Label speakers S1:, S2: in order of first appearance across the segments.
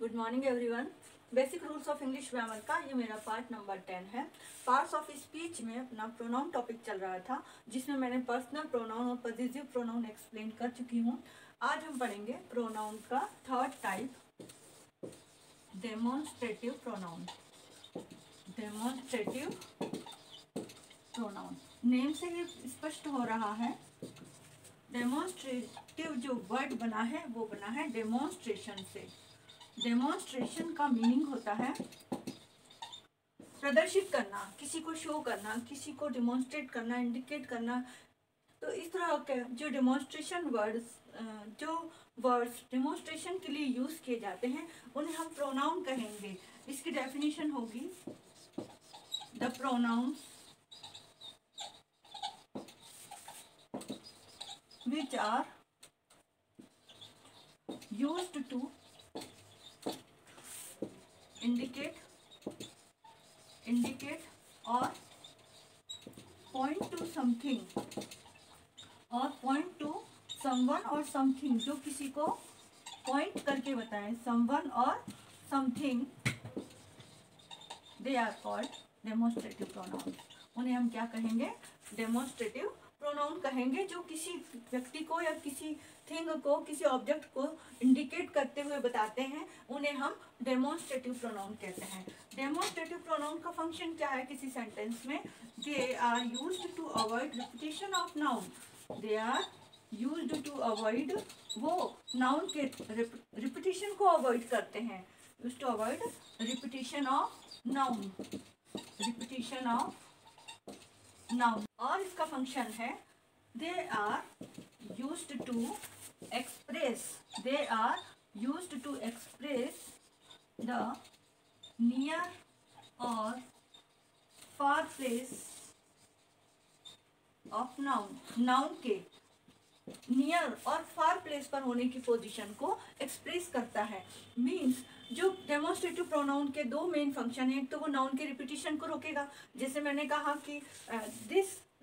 S1: Good morning everyone. Basic rules of English grammar का ये मेरा पार्ट नंबर 10 है। पार्ट्स ऑफ स्पीच में अपना प्रोनाउन टॉपिक चल रहा था, जिसमें मैंने पर्सनल प्रोनाउन और पॉजिटिव प्रोनाउन एक्सप्लेन कर चुकी हूँ। आज हम पढ़ेंगे प्रोनाउन का third type, demonstrative pronoun. Demonstrative pronoun name से ही स्पष्ट हो रहा है। डेमोन्स्ट्रेटिव जो वर्ड बना है वो बना है डेमोन्स्ट्रेशन से। डेमोन्स्ट्रेशन का मीनिंग होता है प्रदर्शित करना, किसी को शो करना, किसी को डेमोन्स्ट्रेट करना, इंडिकेट करना। तो इस तरह के जो डेमोन्स्ट्रेशन वर्ड्स डेमोन्स्ट्रेशन के लिए यूज किए जाते हैं उन्हें हम प्रोनाउन कहेंगे। इसकी डेफिनेशन होगी the pronoun which are used to indicate or point to something or point to someone or something, जो किसी को point करके बताए, someone or something, they are called demonstrative pronouns। उन्हें हम क्या कहेंगे? डेमोन्स्ट्रेटिव प्रोनाउन कहेंगे। जो किसी व्यक्ति को या किसी थिंग को, किसी ऑब्जेक्ट को इंडिकेट करते हुए बताते हैं, उन्हें हम डेमोन्स्ट्रेटिव प्रोनाउन कहते हैं। डेमोन्स्ट्रेटिव प्रोनाउन का फंक्शन क्या है किसी सेंटेंस में? They are used to avoid repetition of noun. They are used to avoid, वो नाउन के रिपीटिशन को अवॉइड करते हैं। Used to avoid repetition of noun, repetition of noun. और इसका फंक्शन है they are used to express, they are used to express the near और far place of noun. Noun के नियर और फार प्लेस पर होने की पोजीशन को एक्सप्रेस करता है। मीन्स जो डेमोन्स्ट्रेटिव प्रोनाउन के दो मेन फंक्शन है। एक तो वो नाउन के रिपीटिशन को रोकेगा, जैसे मैंने कहा कि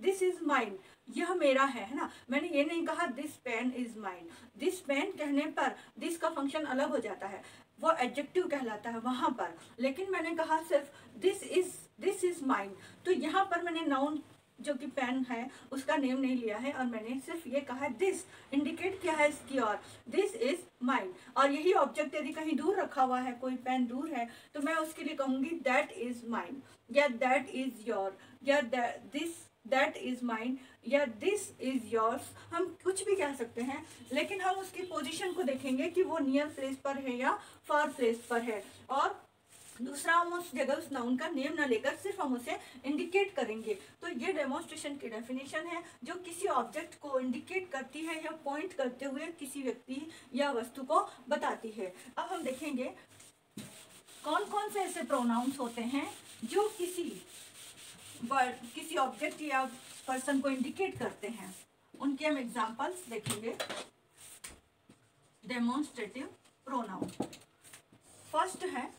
S1: दिस इज माइन, यह मेरा है ना। मैंने ये नहीं कहा this pen is mine. This pen कहने पर दिस का फंक्शन अलग हो जाता है, वो एडजेक्टिव कहलाता है वहां पर। लेकिन मैंने कहा सिर्फ दिस इज माइन, तो यहाँ पर मैंने नाउन जो कि पेन है उसका नेम नहीं लिया है और मैंने सिर्फ ये कहा दिस, इंडिकेट किया है इसकी और दिस इज माइन। और यही ऑब्जेक्ट यदि कहीं दूर रखा हुआ है, कोई पेन दूर है, तो मैं उसके लिए कहूंगी दैट इज माइन, या दैट इज योर, या दैट इज माइन, या दिस इज योर्स। हम कुछ भी कह सकते हैं, लेकिन हम उसकी पोजीशन को देखेंगे कि वो नियर प्लेस पर है या फार प्लेस पर है। और दूसरा, हम उस जगह उस नाउन का नेम ना लेकर सिर्फ हम उसे इंडिकेट करेंगे। तो ये डेमोन्स्ट्रेशन की डेफिनेशन है, जो किसी ऑब्जेक्ट को इंडिकेट करती है या पॉइंट करते हुए किसी व्यक्ति या वस्तु को बताती है। अब हम देखेंगे कौन कौन से ऐसे प्रोनाउंस होते हैं जो किसी ऑब्जेक्ट या पर्सन को इंडिकेट करते हैं। उनके हम एग्जांपल्स देखेंगे। डेमोन्स्ट्रेटिव प्रोनाउन फर्स्ट है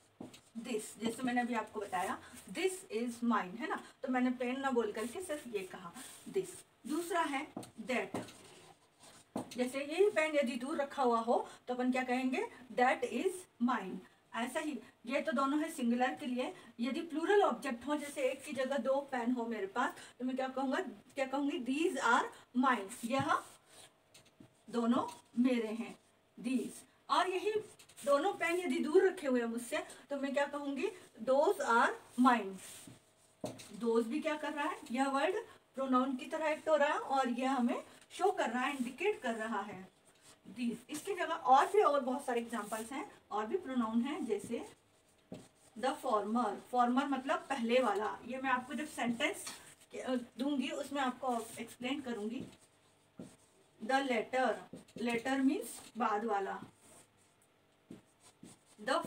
S1: दिस, जैसे मैंने अभी आपको बताया दिस इज माइन, है ना, तो मैंने पेन ना बोल करके सिर्फ ये कहा दिस। दूसरा है दैट, जैसे यही पेन यदि दूर रखा हुआ हो तो अपन क्या कहेंगे? That is mine. ऐसा ही ये तो दोनों है सिंगुलर के लिए। यदि प्लूरल ऑब्जेक्ट हो, जैसे एक की जगह दो पेन हो मेरे पास, तो मैं क्या कहूंगी? दीज आर माइन, यह दोनों मेरे हैं, दीज। और यही दोनों पेन यदि दूर रखे हुए हैं मुझसे, तो मैं क्या कहूंगी? Those are mine. दोज भी क्या कर रहा है? यह वर्ड प्रोनाउन की तरह एक्ट हो रहा है और यह हमें शो कर रहा है, इंडिकेट कर रहा है, दीज। इसकी जगह और बहुत सारे एग्जांपल्स हैं, और भी प्रोनाउन हैं, जैसे द फॉर्मर। फॉर्मर मतलब पहले वाला। ये मैं आपको जब सेंटेंस दूंगी उसमें आपको एक्सप्लेन करूंगी। द लेटर, लेटर मीन्स बाद वाला। द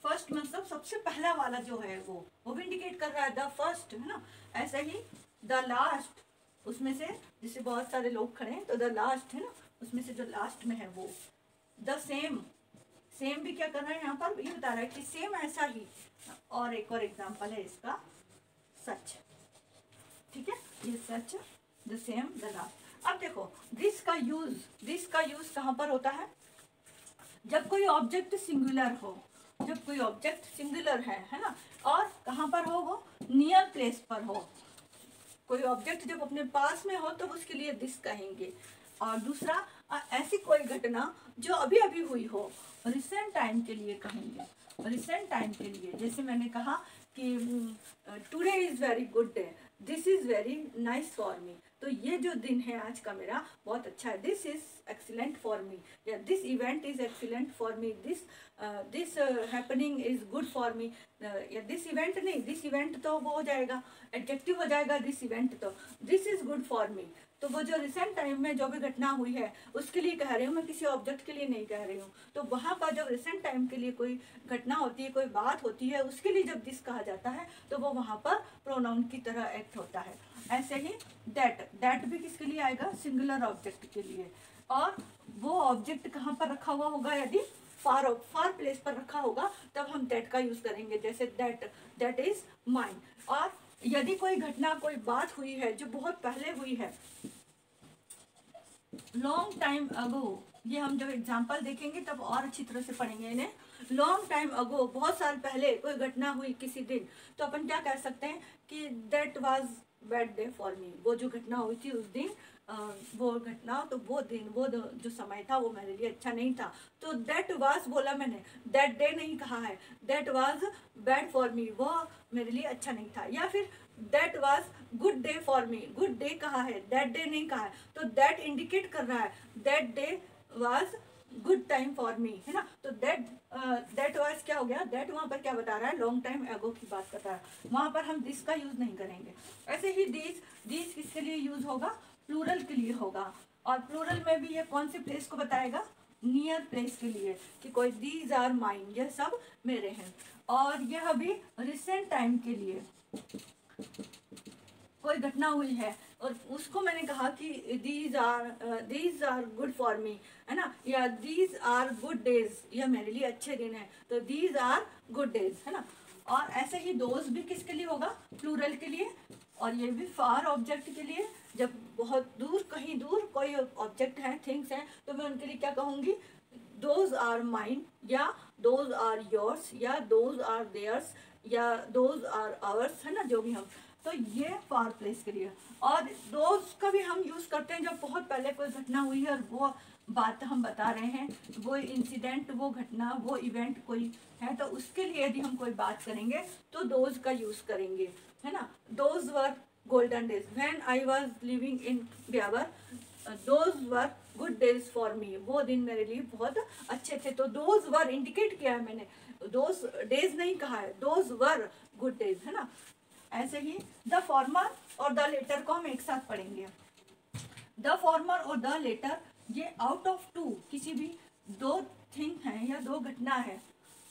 S1: फर्स्ट मतलब सबसे पहला वाला जो है वो भी इंडिकेट कर रहा है, द फर्स्ट, है ना। ऐसा ही द लास्ट, उसमें से जैसे बहुत सारे लोग खड़े हैं तो द लास्ट, है ना, उसमें से जो लास्ट में है वो। द सेम, सेम भी क्या कर रहा है यहाँ पर? ये बता रहा है कि सेम ऐसा ही। और एक और एग्जांपल है इसका, सच, ठीक है, ये सच, द सेम, द लास्ट। अब देखो दिस का यूज कहाँ पर होता है? जब कोई ऑब्जेक्ट सिंगुलर हो, जब कोई ऑब्जेक्ट सिंगुलर है ना, और कहाँ पर हो, वो नियर प्लेस पर हो। कोई ऑब्जेक्ट जब अपने पास में हो तो उसके लिए दिस कहेंगे। और दूसरा, ऐसी कोई घटना जो अभी अभी हुई हो, रिसेंट टाइम के लिए कहेंगे। रिसेंट टाइम के लिए जैसे मैंने कहा कि today is very good day, this is very nice for me, तो ये जो दिन है आज का मेरा बहुत अच्छा है, this is excellent for me, या this event is excellent for me, this happening is good for me, या दिस इवेंट नहीं, दिस इवेंट तो वो हो जाएगा, एडजेक्टिव हो जाएगा दिस इवेंट, तो this is good for me. तो वो जो रिसेंट टाइम में जो भी घटना हुई है उसके लिए कह रही हूँ मैं, किसी ऑब्जेक्ट के लिए नहीं कह रही हूँ। तो वहाँ पर जब रिसेंट टाइम के लिए कोई घटना होती है, कोई बात होती है, उसके लिए जब दिस कहा जाता है तो वो वहाँ पर प्रोनाउन की तरह एक्ट होता है। ऐसे ही दैट भी किसके लिए आएगा, सिंगुलर ऑब्जेक्ट के लिए। और वो ऑब्जेक्ट कहाँ पर रखा हुआ होगा, यदि फार प्लेस पर रखा होगा तब हम दैट का यूज करेंगे, जैसे दैट इज माइन। और यदि कोई घटना, कोई बात हुई है जो बहुत पहले हुई है, लॉन्ग टाइम अगो, ये हम जब एग्जाम्पल देखेंगे तब और अच्छी तरह से पढ़ेंगे इन्हें। लॉन्ग टाइम अगो, बहुत साल पहले कोई घटना हुई किसी दिन, तो अपन क्या कह सकते हैं कि that was bad day for me, वो जो घटना हुई थी उस दिन, वो घटना, तो वो दिन, वो जो समय था वो मेरे लिए अच्छा नहीं था। तो दैट वाज बोला मैंने, दैट डे नहीं कहा है, that was bad for me, वो मेरे लिए अच्छा नहीं था। या फिर that was good day for me, good day कहा है, दैट डे नहीं कहा है, तो दैट इंडिकेट कर रहा है that day was good time for me, है ना। तो दैट वाज क्या हो गया, दैट वहाँ पर क्या बता रहा है, लॉन्ग टाइम एगो की बात कर रहा है, वहाँ पर हम दिस का यूज नहीं करेंगे। ऐसे ही दिस किसके लिए यूज होगा, प्लूरल के लिए होगा। और प्लूरल में भी ये कौन सी प्लेस को बताएगा, नियर प्लेस के लिए, कि कोई दीज आर माइन, ये सब मेरे हैं। और यह भी रिसेंट टाइम के लिए, कोई घटना हुई है और उसको मैंने कहा कि these are good for me, है ना, या दीज आर गुड डेज, यह मेरे लिए अच्छे दिन है, तो दीज आर गुड डेज, है ना। और ऐसे ही दोज भी किसके लिए होगा, प्लूरल के लिए। और ये भी फार ऑब्जेक्ट के लिए, जब बहुत दूर, कहीं दूर कोई ऑब्जेक्ट है, थिंग्स हैं, तो मैं उनके लिए क्या कहूँगी, दोज आर माइन, या दोज आर योर्स, या दोज आर देयर्स, या दोज आर आवर्स, है ना, जो भी हम। तो ये फार प्लेस के लिए। और दोज का भी हम यूज करते हैं जब बहुत पहले कोई घटना हुई है और वो बात हम बता रहे हैं, वो इंसिडेंट, वो घटना, वो इवेंट कोई है, तो उसके लिए यदि हम कोई बात करेंगे तो दोज का यूज करेंगे, है ना। Those were golden days when I was living in Beawar, those were good days for me, वो दिन मेरे लिए बहुत अच्छे थे। तो दोज वर इंडिकेट किया है मैंने, दोज डेज नहीं कहा है, दोज वर गुड डेज, है ना। ऐसे ही द फॉर्मर और द लेटर को हम एक साथ पढ़ेंगे। द फॉर्मर और द लेटर, ये आउट ऑफ टू, किसी भी दो थिंग है या दो घटना है,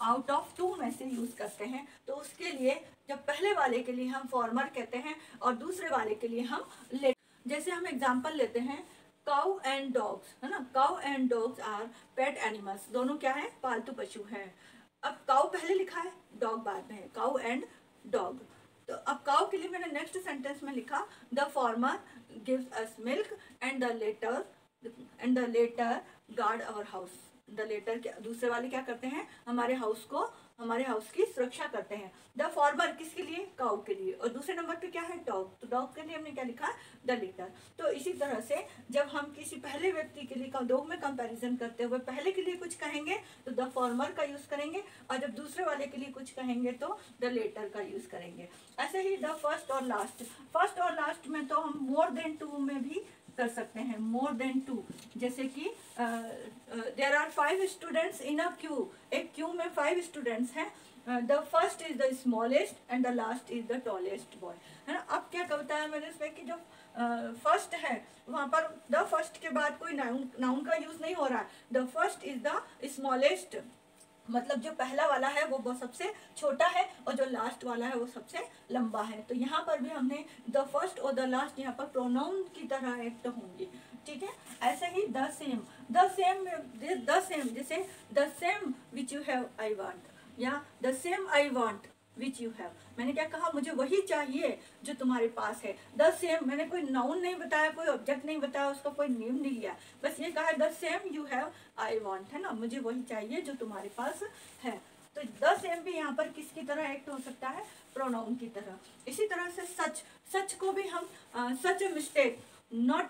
S1: आउट ऑफ टू में से यूज करते हैं। तो उसके लिए जब पहले वाले के लिए हम फॉर्मर कहते हैं और दूसरे वाले के लिए हम लेटर। जैसे हम एग्जाम्पल लेते हैं, काउ एंड डॉग्स, है ना, cow and dogs are pet animals, दोनों क्या है, पालतू पशु हैं। अब काउ पहले लिखा है, डॉग बाद में है, काउ एंड डॉग। तो अब काउ के लिए मैंने नेक्स्ट सेंटेंस में लिखा, the farmer gives us milk and the latter guard our house. The latter के दूसरे वाले क्या करते हैं, हमारे हाउस की सुरक्षा करते हैं। द फार्मर किसके लिए, काउ के लिए। और दूसरे नंबर पे क्या है, डॉग, तो डॉग के लिए हमने क्या लिखा, द लेटर। तो इसी तरह से जब हम किसी पहले व्यक्ति के लिए दो में कंपैरिजन करते हुए पहले के लिए कुछ कहेंगे तो द फार्मर का यूज करेंगे, और जब दूसरे वाले के लिए कुछ कहेंगे तो द लेटर का यूज करेंगे। ऐसे ही द फर्स्ट और लास्ट में तो हम मोर देन टू में भी कर सकते हैं, मोर देन टू। जैसे कि there are 5 students in a queue, एक क्यू में 5 स्टूडेंट्स हैं, the first is the smallest and the last is the tallest boy, है ना। अब क्या कविता है मैंने इसमें कि जो फर्स्ट है वहाँ पर द फर्स्ट के बाद कोई नाउन का यूज नहीं हो रहा है, the first is the smallest, मतलब जो पहला वाला है वो सबसे छोटा है और जो लास्ट वाला है वो सबसे लंबा है। तो यहाँ पर भी हमने द फर्स्ट और द लास्ट यहाँ पर प्रोनाउन की तरह एक्ट होंगे, ठीक है। ऐसे ही द सेम जैसे the same which you have I want, या the same I want, which you have. मैंने क्या कहा, मुझे वही चाहिए जो तुम्हारे पास है। द सेम, मैंने कोई नाउन नहीं बताया, कोई ऑब्जेक्ट नहीं बताया, उसका कोई नेम नहीं लिया, बस ये कहा the same you have I want, है ना, मुझे वही चाहिए जो तुम्हारे पास है। तो द सेम भी यहाँ पर किसकी तरह एक्ट हो सकता है, प्रोनाउन की तरह। इसी तरह से सच, सच को भी हम such a mistake not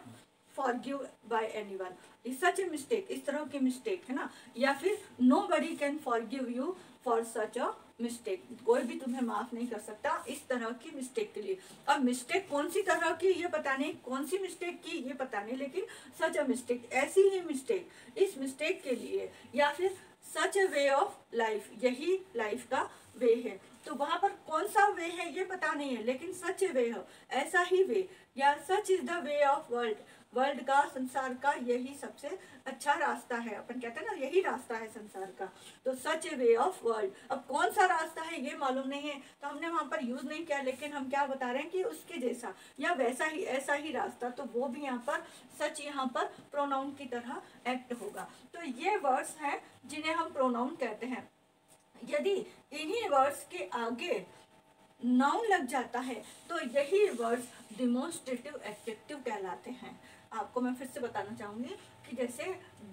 S1: forgive by anyone, such a mistake, इस तरह की मिस्टेक, है ना, या फिर nobody can forgive you for such a mistake, कोई भी तुम्हें माफ नहीं कर सकता इस तरह की मिस्टेक के लिए। अब मिस्टेक कौन सी तरह की ये पता नहीं, कौन सी मिस्टेक की ये पता नहीं, लेकिन सच अ मिस्टेक, ऐसी ही मिस्टेक, इस मिस्टेक के लिए, या फिर सच अ वे ऑफ लाइफ, यही लाइफ का वे है। तो वहां पर कौन सा वे है ये पता नहीं है, लेकिन सच ए वे हो, ऐसा ही वे, या सच is the way of world, world का, संसार का यही सबसे अच्छा रास्ता है, अपन कहते हैं ना यही रास्ता है संसार का, तो सच ए वे ऑफ वर्ल्ड। अब कौन सा रास्ता है ये मालूम नहीं है, तो हमने वहां पर यूज नहीं किया, लेकिन हम क्या बता रहे हैं कि उसके जैसा या वैसा ही, ऐसा ही रास्ता, तो वो भी यहाँ पर सच, यहाँ पर प्रोनाउन की तरह एक्ट होगा। तो ये वर्ड्स हैं जिन्हें हम प्रोनाउन कहते हैं। यदि इन्हीं वर्ड्स के आगे नाउन लग जाता है तो यही वर्ड्स डिमॉन्स्ट्रेटिव एडजेक्टिव कहलाते हैं। आपको मैं फिर से बताना चाहूंगी कि जैसे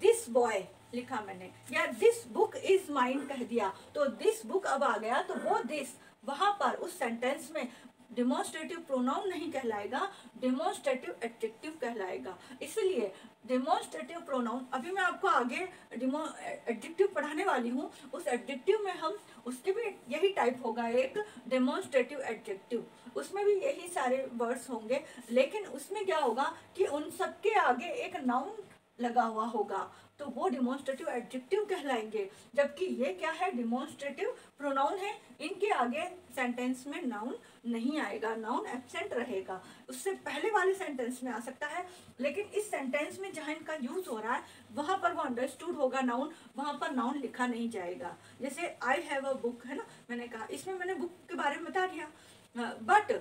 S1: दिस बॉय लिखा मैंने, या दिस बुक इज माइन कह दिया, तो दिस बुक अब आ गया, तो वो दिस वहां पर उस सेंटेंस में डिमॉन्स्ट्रेटिव प्रोनाउन नहीं कहलाएगा, डिमॉन्स्ट्रेटिव एडजेक्टिव कहलाएगा। इसलिए डिमॉन्स्ट्रेटिव प्रोनाउन, अभी मैं आपको आगे एडजेक्टिव पढ़ाने वाली हूँ, उस एडजेक्टिव में हम, उसके भी यही टाइप होगा एक डेमोन्स्ट्रेटिव एडजेक्टिव, उसमें भी यही सारे वर्ड्स होंगे, लेकिन उसमें क्या होगा कि उन सबके आगे एक नाउन लगा हुआ होगा, तो वो डिमॉन्स्ट्रेटिव एडजेक्टिव कहलाएंगे। जबकि ये क्या है, डिमॉन्स्ट्रेटिव प्रोनाउन है, इनके आगे सेंटेंस में नाउन नहीं आएगा, नाउन एब्सेंट रहेगा, उससे पहले वाले सेंटेंस में आ सकता है, लेकिन इस सेंटेंस में जहाँ इनका यूज हो रहा है वहां पर वो अंडरस्टूड होगा नाउन, वहां पर नाउन लिखा नहीं जाएगा। जैसे आई हैव अ बुक, है ना, मैंने कहा, इसमें मैंने बुक के बारे में बता दिया, but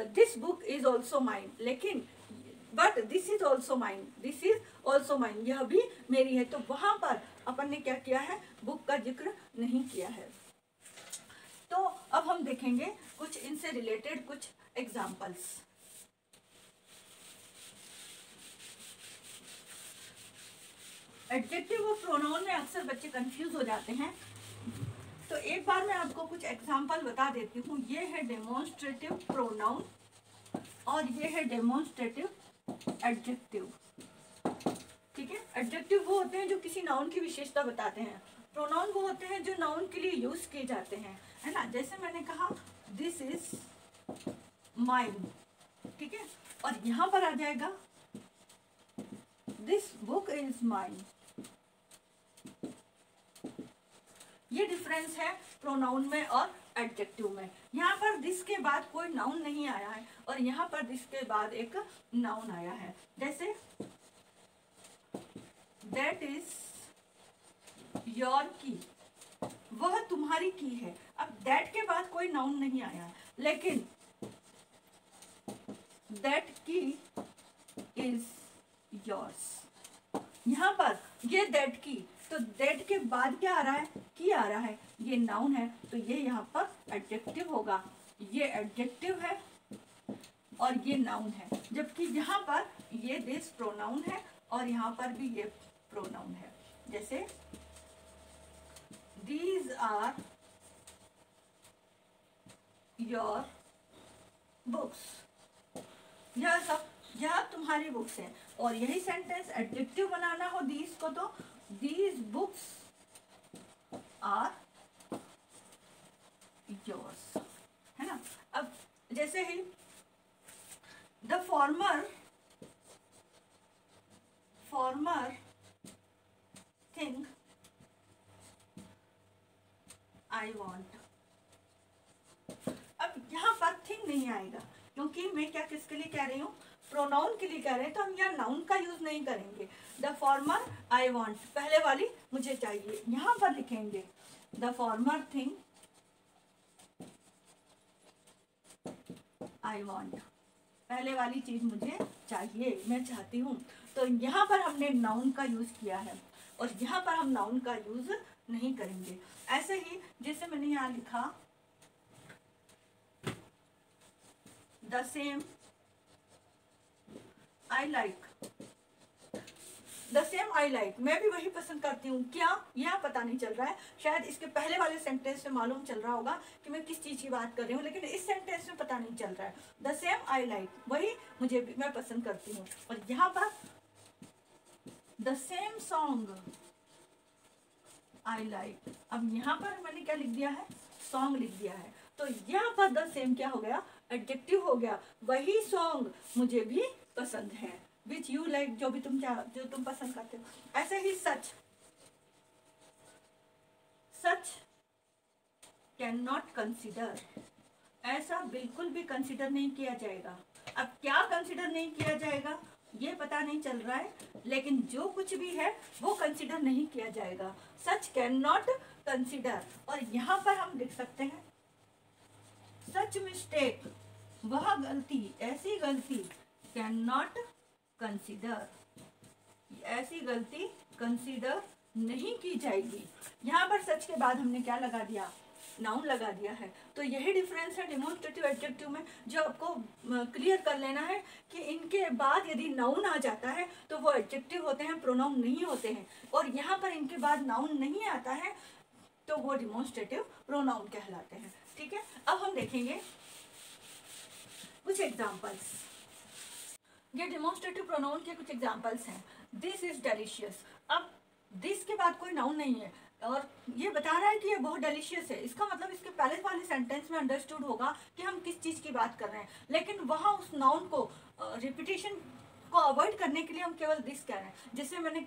S1: this book is also mine, लेकिन but this is also mine, this is also mine, यह भी मेरी है, तो वहां पर अपन ने क्या किया है, बुक का जिक्र नहीं किया है। तो अब हम देखेंगे कुछ इनसे रिलेटेड कुछ एग्जाम्पल्स। एडजेक्टिव और प्रोनाउन में अक्सर बच्चे कंफ्यूज हो जाते हैं, तो एक बार मैं आपको कुछ एग्जाम्पल बता देती हूँ। ये है डेमोन्स्ट्रेटिव प्रोनाउन और ये है डेमोन्स्ट्रेटिव एडजेक्टिव, ठीक है। एडजेक्टिव वो होते हैं जो किसी नाउन की विशेषता बताते हैं, प्रोनाउन वो होते हैं जो नाउन के लिए यूज किए जाते हैं, है ना। जैसे मैंने कहा दिस इज माइन, ठीक है, और यहां पर आ जाएगा दिस बुक इज माइन। ये डिफरेंस है प्रोनाउन में और एडजेक्टिव में। यहाँ पर दिस के बाद कोई नाउन नहीं आया है और यहाँ पर दिस के बाद एक नाउन आया है। जैसे दैट इज योर की, वह तुम्हारी की है। अब दैट के बाद कोई नाउन नहीं आया है, लेकिन दैट की इज योर्स, यहाँ पर ये दैट की, तो दैट के बाद क्या आ रहा है, की आ रहा है, ये नाउन है, तो ये यहाँ पर एडजेक्टिव होगा। ये एडजेक्टिव है और ये नाउन है, जबकि यहाँ पर ये दिस प्रोनाउन है और यहाँ पर भी ये प्रोनाउन है। जैसे these are your books, यह सब, यह तुम्हारी बुक्स है। और यही सेंटेंस एडजेक्टिव बनाना हो these को, तो these books are yours, है ना। अब जैसे ही the former thing I want, अब यहाँ पर थिंग नहीं आएगा, क्योंकि मैं क्या किसके लिए कह रही हूँ, प्रोनाउन के लिए कह रहे हैं, तो हम यहाँ नाउन का यूज नहीं करेंगे। द फॉर्मर आई वॉन्ट, पहले वाली मुझे चाहिए, यहाँ पर लिखेंगे the former thing I want, पहले वाली चीज मुझे चाहिए, मैं चाहती हूँ। तो यहाँ पर हमने नाउन का यूज किया है और यहाँ पर हम नाउन का यूज नहीं करेंगे। ऐसे ही जैसे मैंने यहाँ लिखा the same I like, the same I like, मैं भी वही पसंद करती हूँ। क्या, यह पता नहीं चल रहा है। शायद इसके पहले वाले सेंटेंस में मालूम चल रहा होगा कि मैं किस चीज़ की बात कर रही हूँ, लेकिन इस सेंटेंस में पता नहीं चल रहा है। द सेम आई लाइक, वही मुझे भी, मैं पसंद करती हूँ। और यहाँ पर the same song I like, अब यहाँ पर मैंने क्या लिख दिया है, सॉन्ग लिख दिया है। तो यहाँ पर द सेम क्या हो गया, एडजेक्टिव हो गया। वही सॉन्ग मुझे भी पसंद है, विच यू लाइक, जो भी तुम जो तुम पसंद करते हो। ऐसे ही सच, सच कैन नॉट कंसिडर, ऐसा बिल्कुल भी कंसिडर नहीं किया जाएगा। अब क्या कंसिडर नहीं किया जाएगा ये पता नहीं चल रहा है, लेकिन जो कुछ भी है वो कंसिडर नहीं किया जाएगा। सच कैन नॉट कंसिडर, और यहाँ पर हम लिख सकते हैं सच मिस्टेक, वह गलती, ऐसी गलती, कैन नॉट कंसिडर, ऐसी गलती कंसिडर नहीं की जाएगी। यहाँ पर सच के बाद हमने क्या लगा दिया, नाउन लगा दिया है। तो यही डिफरेंस है डेमोन्स्ट्रेटिव एडजेक्टिव में, जो आपको क्लियर कर लेना है कि इनके बाद यदि नाउन आ जाता है तो वो एडजेक्टिव होते हैं, प्रोनाउन नहीं होते हैं। और यहाँ पर इनके बाद नाउन नहीं आता है तो वो डेमोन्स्ट्रेटिव प्रोनाउन कहलाते हैं। ठीक है, अब हम देखेंगे कुछ एग्जाम्पल्स। ये डेमोन्स्ट्रेटिव प्रोनाउन के कुछ एग्जाम्पल्स हैं। दिस इज डेलिशियस, अब दिस के बाद कोई नाउन नहीं है और ये बता रहा है कि ये बहुत डेलिशियस है। इसका मतलब इसके पहले वाले सेंटेंस में अंडरस्टूड होगा कि हम किस चीज़ की बात कर रहे हैं, लेकिन वहाँ उस नाउन को रिपीटेशन को अवॉइड करने के लिए हम केवल दिस कह रहे हैं। जैसे मैंने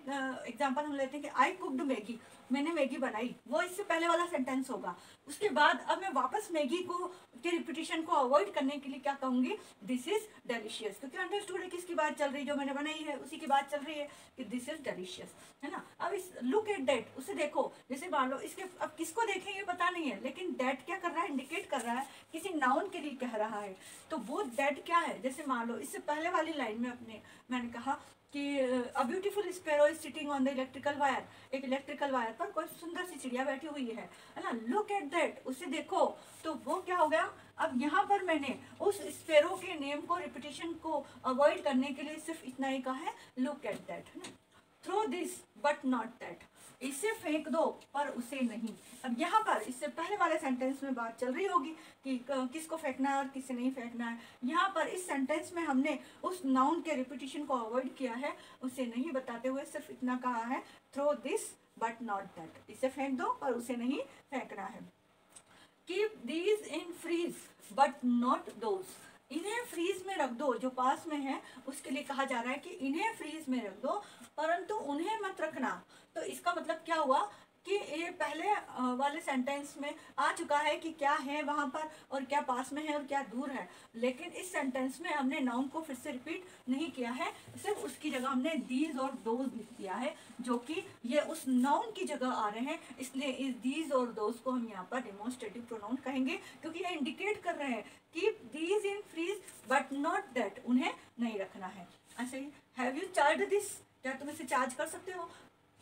S1: एग्जांपल हम लेते हैं कि आई कुक्ड मैगी, मैंने मैगी बनाई, वो इससे पहले वाला सेंटेंस होगा। उसके बाद अब मैं वापस मैगी को के रिपीटेशन को अवॉइड करने के लिए क्या कहूँगी, दिस इज डेलिशियस, क्योंकि अंडरस्टूड है किसकी बात चल रही है, जो मैंने बनाई है उसी की बात चल रही है कि दिस इज डेलिशियस, है ना। अब इस लुक एट दैट, उसे देखो, जैसे मान लो इसके अब किसको देखें ये पता नहीं है, लेकिन दैट क्या कर रहा है, इंडिकेट कर रहा है किसी नाउन के लिए कह रहा है। तो वो दैट क्या है, जैसे मान लो इससे पहले वाली लाइन में मैंने कहा कि a beautiful sparrow is sitting on the electrical wire, एक इलेक्ट्रिकल वायर पर कोई सुंदर सी चिड़िया बैठी हुई है ना। लुक एट दैट, उसे देखो, तो वो क्या हो गया। अब यहाँ पर मैंने उस स्पैरो के नेम को, रिपीटेशन को अवॉइड करने के लिए सिर्फ इतना ही कहा है, लुक एट दैट, है ना। Throw this but not that, इसे फेंक दो पर उसे नहीं। अब यहाँ पर इससे पहले वाले सेंटेंस में बात चल रही होगी कि किसको फेंकना है और किसे नहीं फेंकना है। यहाँ पर इस सेंटेंस में हमने उस नाउन के रिपीटेशन को अवॉइड किया है, उसे नहीं बताते हुए सिर्फ इतना कहा है, throw this but not that, इसे फेंक दो पर उसे नहीं फेंकना है। Keep these in fridge but not those, इन्हें फ्रीज में रख दो, जो पास में है उसके लिए कहा जा रहा है कि इन्हें फ्रीज में रख दो परंतु उन्हें मत रखना। तो इसका मतलब क्या हुआ कि ये पहले वाले सेंटेंस में आ चुका है कि क्या है वहाँ पर और क्या पास में है और क्या दूर है, लेकिन इस सेंटेंस में हमने नाउन को फिर से रिपीट नहीं किया है, सिर्फ उसकी जगह हमने दीज और दोज लिख दिया है, जो कि ये उस नाउन की जगह आ रहे हैं। इसलिए इस दीज और दोज को हम यहाँ पर डेमोन्स्ट्रेटिव प्रोनाउन कहेंगे, क्योंकि ये इंडिकेट कर रहे हैं कि these in fridge but not that, उन्हें नहीं रखना है। ऐसे ही हैव यू चार्ज दिस, क्या तुम इसे चार्ज कर सकते हो,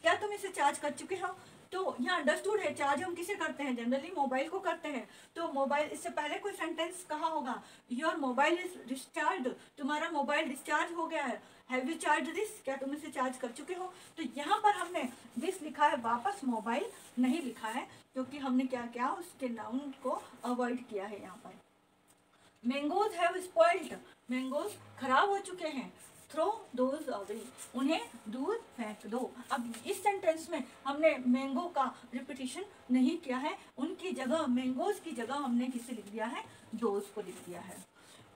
S1: क्या तुम इसे चार्ज कर चुके हो। तो यहाँ अंडरस्टूड है, चार्ज हम किसे करते हैं, जनरली मोबाइल को करते हैं। तो मोबाइल, इससे पहले कोई सेंटेंस कहा होगा, योर मोबाइल इज डिस्चार्ज, तुम्हारा मोबाइल डिस्चार्ज हो गया है। हैव यू चार्ज दिस, क्या तुम इसे चार्ज कर चुके हो। तो यहाँ पर हमने दिस लिखा है, वापस मोबाइल नहीं लिखा है, क्योंकि हमने क्या किया, उसके नाउन को अवॉइड किया है। यहाँ पर मैंगोज हैव स्पॉइल्ड, मैंगोज खराब हो चुके हैं। थ्रो दोज अवे, उन्हें दूर फेंक दो। अब इस सेंटेंस में हमने मैंगो का रिपीटेशन नहीं किया है, उनकी जगह, मैंगोज की जगह हमने किसे लिख दिया है, दोज को लिख दिया है।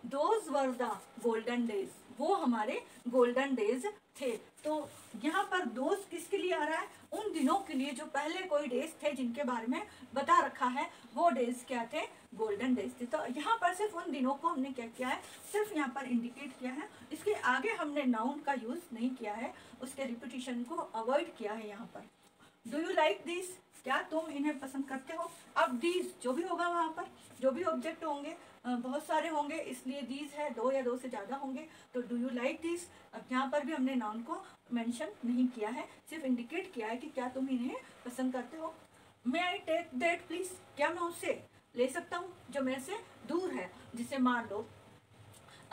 S1: Those were the golden days, वो हमारे गोल्डन डेज थे। तो यहाँ पर दोज किसके लिए आ रहा है, उन दिनों के लिए जो पहले कोई डेज थे जिनके बारे में बता रखा है, वो डेज क्या थे, गोल्डन डेज थे। तो यहाँ पर सिर्फ उन दिनों को हमने क्या किया है, सिर्फ यहाँ पर इंडिकेट किया है, इसके आगे हमने नाउन का यूज नहीं किया है, उसके रिपीटेशन को अवॉइड किया है। यहाँ पर डू यू लाइक दिस, क्या तुम इन्हें पसंद करते हो। अब दीज जो भी होगा, वहाँ पर जो भी ऑब्जेक्ट होंगे बहुत सारे होंगे, इसलिए दीज है, दो या दो से ज़्यादा होंगे, तो डू यू लाइक दिस। अब यहाँ पर भी हमने नाउन को मेंशन नहीं किया है, सिर्फ इंडिकेट किया है कि क्या तुम इन्हें पसंद करते हो। मे आई टेक दैट प्लीज, क्या मैं उससे ले सकता हूँ जो मेरे से दूर है। जिसे मान लो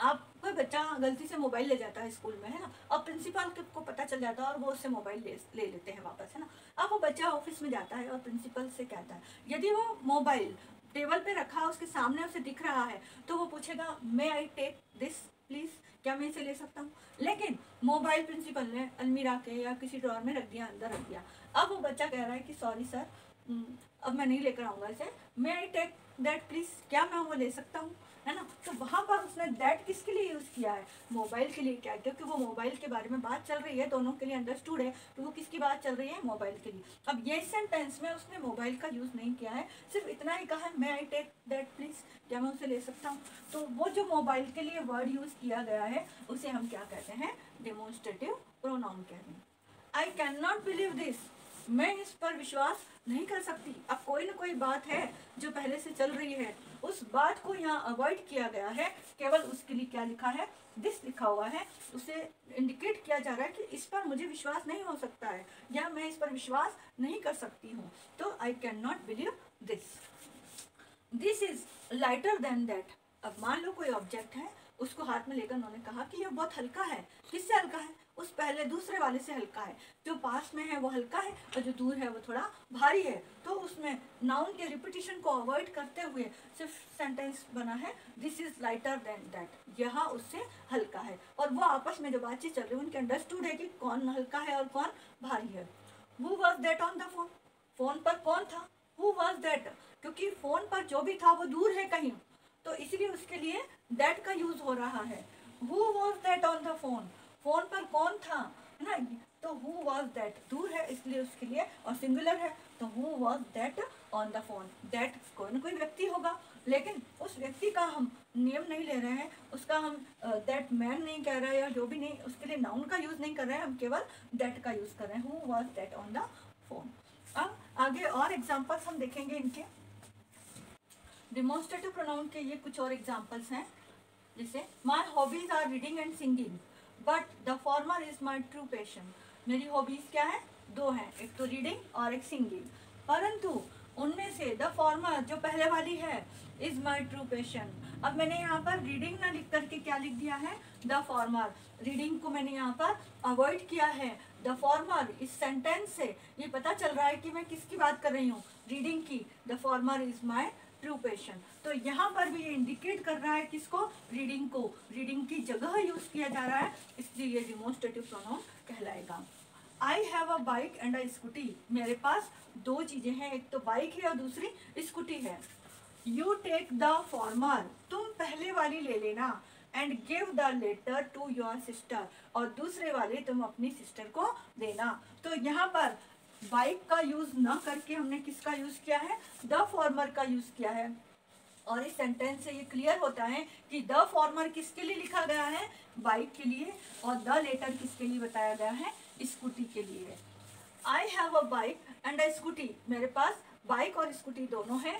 S1: आप कोई बच्चा गलती से मोबाइल ले जाता है स्कूल में, है ना, और प्रिंसिपल को पता चल जाता है और वो उससे मोबाइल ले लेते हैं वापस, है ना। अब वो बच्चा ऑफिस में जाता है और प्रिंसिपल से कहता है, यदि वो मोबाइल टेबल पे रखा है उसके सामने उसे दिख रहा है तो वो पूछेगा मे आई टेक दिस प्लीज, क्या मैं इसे ले सकता हूँ। लेकिन मोबाइल प्रिंसिपल ने अलमीरा के या किसी ड्रॉर में रख दिया, अंदर रख दिया। अब वो बच्चा कह रहा है कि सॉरी सर, अब मैं नहीं लेकर आऊंगा इसे, मे आई टेक दैट प्लीज, क्या मैं वो ले सकता हूँ, है ना। तो वहां पर उसने दैट किसके लिए यूज किया है, मोबाइल के लिए। क्या, क्योंकि वो मोबाइल के बारे में बात चल रही है, दोनों के लिए अंडरस्टूड है, तो वो किसकी बात चल रही है, मोबाइल के लिए। अब ये सेंटेंस में उसने मोबाइल का यूज नहीं किया है, सिर्फ इतना ही कहा है मे आई टेक दैट प्लीज, क्या मैं उसे ले सकता हूँ। तो वो जो मोबाइल के लिए वर्ड यूज किया गया है उसे हम क्या कहते हैं, डेमोन्स्ट्रेटिव प्रोनाउन कहते हैं। I can not believe this, मैं इस पर विश्वास नहीं कर सकती। अब कोई ना कोई बात है जो पहले से चल रही है, उस बात को यहाँ अवॉइड किया गया है, केवल उसके लिए क्या लिखा है, दिस लिखा हुआ है, उसे इंडिकेट किया जा रहा है कि इस पर मुझे विश्वास नहीं हो सकता है या मैं इस पर विश्वास नहीं कर सकती हूँ। तो I can not believe this. This is lighter than that. अब मान लो कोई ऑब्जेक्ट है, उसको हाथ में लेकर उन्होंने कहा कि यह बहुत हल्का है। किससे हल्का है, उस पहले दूसरे वाले से हल्का है। जो पास में है वो हल्का है और जो दूर है वो थोड़ा भारी है। तो उसमें नाउन के रिपीटिशन को अवॉइड करते हुए सिर्फ सेंटेंस बना है this is lighter than that, यह उससे हल्का है। और वो आपस में जो बातचीत चल रही है उनके अंडरस्टूड है कि कौन हल्का है और कौन भारी है। Who was that on the phone, phone पर कौन था, हु वॉज दैट, क्योंकि फोन पर जो भी था वो दूर है कहीं, तो इसलिए उसके लिए दैट का यूज हो रहा है। Who was that on the phone, phone पर कौन था, है ना। तो हु वॉज दैट दूर है इसलिए उसके लिए, और सिंगुलर है तो who was that on the phone. That कोई ना कोई व्यक्ति होगा, लेकिन उस व्यक्ति का हम नेम नहीं ले रहे हैं, उसका हम दैट मैन नहीं कह रहे हैं या जो भी नहीं, उसके लिए नाउन का यूज नहीं कर रहे हैं, हम केवल दैट का यूज कर रहे हैं, who was that on the phone. अब आगे और एग्जाम्पल्स हम देखेंगे इनके। डिमॉन्स्ट्रेटिव प्रोनाउन के ये कुछ और एग्जाम्पल्स हैं, जैसे my hobbies are reading and singing but the former is my true passion. मेरी हॉबीज क्या है, दो हैं, एक तो रीडिंग और एक सिंगिंग, परंतु उनमें से द फॉर्मर जो पहले वाली है इज माई ट्रू पैशन। अब मैंने यहाँ पर रीडिंग ना लिख करके क्या लिख दिया है, द फॉर्मर। रीडिंग को मैंने यहाँ पर अवॉइड किया है। द फॉर्मर, इस सेंटेंस से ये पता चल रहा है कि मैं किसकी बात कर रही हूँ, रीडिंग की। The former is my true passion. तो यहाँ पर भी ये इंडिकेट कर रहा है किसको, रीडिंग को, रीडिंग की जगह यूज किया जा रहा है, इसलिए ये डिमॉन्स्ट्रेटिव प्रोनाउन कहलाएगा। I have a bike and a scooty, मेरे पास दो चीजें हैं, एक तो बाइक है और दूसरी स्कूटी है। यू टेक द फॉर्मर, तुम पहले वाली ले लेना, and give the latter to your sister, और दूसरे वाले तुम अपनी सिस्टर को देना। तो यहाँ पर बाइक का यूज न करके हमने किसका यूज किया है, द फॉर्मर का यूज किया है। और इस सेंटेंस से ये क्लियर होता है कि द फॉर्मर किसके लिए लिखा गया है, बाइक के लिए, और द लेटर किसके लिए बताया गया है, स्कूटी के लिए। I have a bike and a scooty, मेरे पास बाइक और स्कूटी दोनों है।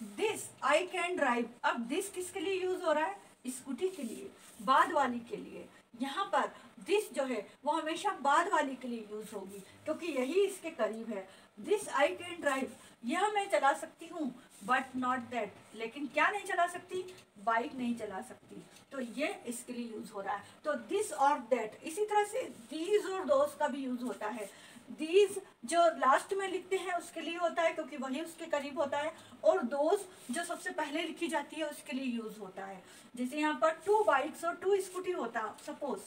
S1: दिस आई कैन ड्राइव, अब दिस किसके लिए यूज हो रहा है, स्कूटी के लिए, बाद वाली के लिए। यहाँ पर दिस जो है वो हमेशा बाद वाली के लिए यूज होगी क्योंकि यही इसके करीब है। दिस आई कैन ड्राइव, यह मैं चला सकती हूँ, बट नॉट दैट, लेकिन क्या नहीं चला सकती, बाइक नहीं चला सकती, तो ये इसके लिए यूज हो रहा है। तो दिस और दैट, इसी तरह से दीज और दोस्त का भी यूज होता है। दीज जो लास्ट में लिखते हैं उसके लिए होता है क्योंकि वही उसके करीब होता है, और दोस्त जो सबसे पहले लिखी जाती है उसके लिए यूज होता है। जैसे यहाँ पर टू बाइक्स और टू स्कूटी होता, suppose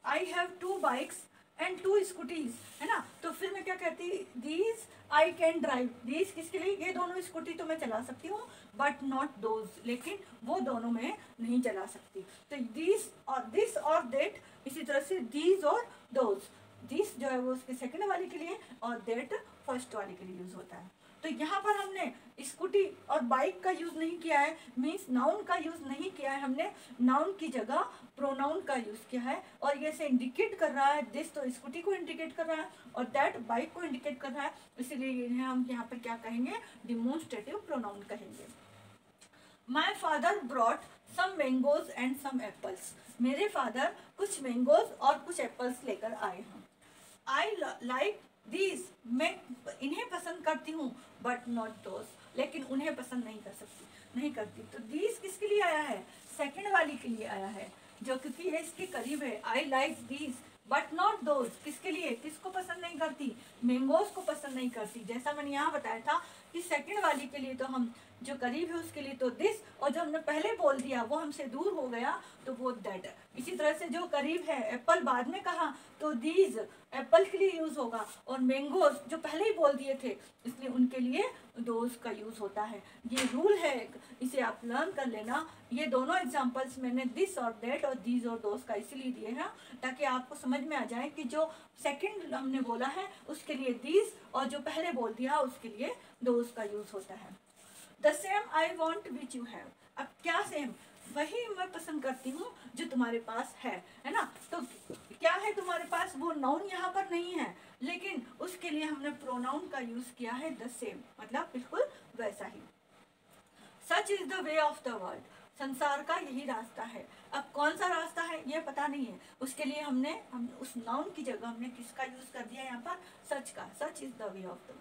S1: I have two bikes and two scooties, है ना। तो फिर मैं क्या कहती, these I can drive, these किसके लिए, ये दोनों स्कूटी तो मैं चला सकती हूँ, बट नॉट दोज, लेकिन वो दोनों में नहीं चला सकती। तो दीज और दिस और दैट, इसी तरह से दीज और दोज, दिस जो है वो उसके सेकंड वाले के लिए और दैट फर्स्ट वाले के लिए यूज होता है। तो यहाँ पर हमने स्कूटी और बाइक का यूज नहीं किया है, मीन्स नाउन का यूज नहीं किया है, हमने नाउन की जगह प्रोनाउन का यूज किया है। और ये से इंडिकेट कर रहा है, दिस तो स्कूटी को इंडिकेट कर रहा है और दैट बाइक को इंडिकेट कर रहा है, इसीलिए हम यहाँ पर क्या कहेंगे, डिमॉन्स्ट्रेटिव प्रोनाउन कहेंगे। My father brought some mangoes and some apples, मेरे फादर कुछ मैंगोज और कुछ एप्पल्स लेकर आए हैं। आई लाइक दीज मैं इन्हें पसंद करती हूँ, बट नॉट दोस, लेकिन उन्हें पसंद नहीं कर सकती, नहीं करती। तो दीज किसके लिए आया है? सेकंड वाली के लिए आया है, जो क्योंकि ये इसके करीब है। आई like these but not those, किसके लिए, किसको पसंद नहीं करती? मैंगोज को पसंद नहीं करती। जैसा मैंने यहाँ बताया था कि सेकंड वाली के लिए तो हम जो करीब है उसके लिए तो दिस, और जो हमने पहले बोल दिया वो हमसे दूर हो गया तो वो दैट। इसी तरह से जो करीब है, एप्पल बाद में कहा तो दीज एप्पल के लिए यूज होगा, और मैंगोज जो पहले ही बोल दिए थे इसलिए उनके लिए दोज का यूज होता है। ये रूल है, इसे आप लर्न कर लेना। ये दोनों एग्जांपल्स मैंने दिस और दैट और दीज और दोज का इसीलिए दिए हैं ताकि आपको समझ में आ जाए कि जो सेकंड हमने बोला है उसके लिए दीज, और जो पहले बोल दिया उसके लिए दोज का यूज होता है। The same I want which you have, अब क्या सेम, वही मैं पसंद करती हूँ जो तुम्हारे पास है ना। तो क्या है तुम्हारे पास, वो नाउन यहाँ पर नहीं है, लेकिन उसके लिए हमने प्रोनाउन का यूज किया है द सेम, मतलब बिल्कुल वैसा ही। Such is the way of the world, संसार का यही रास्ता है। अब कौन सा रास्ता है ये पता नहीं है, उसके लिए हम उस नाउन की जगह हमने किसका यूज कर दिया यहाँ पर, सच का। सच is the way of the,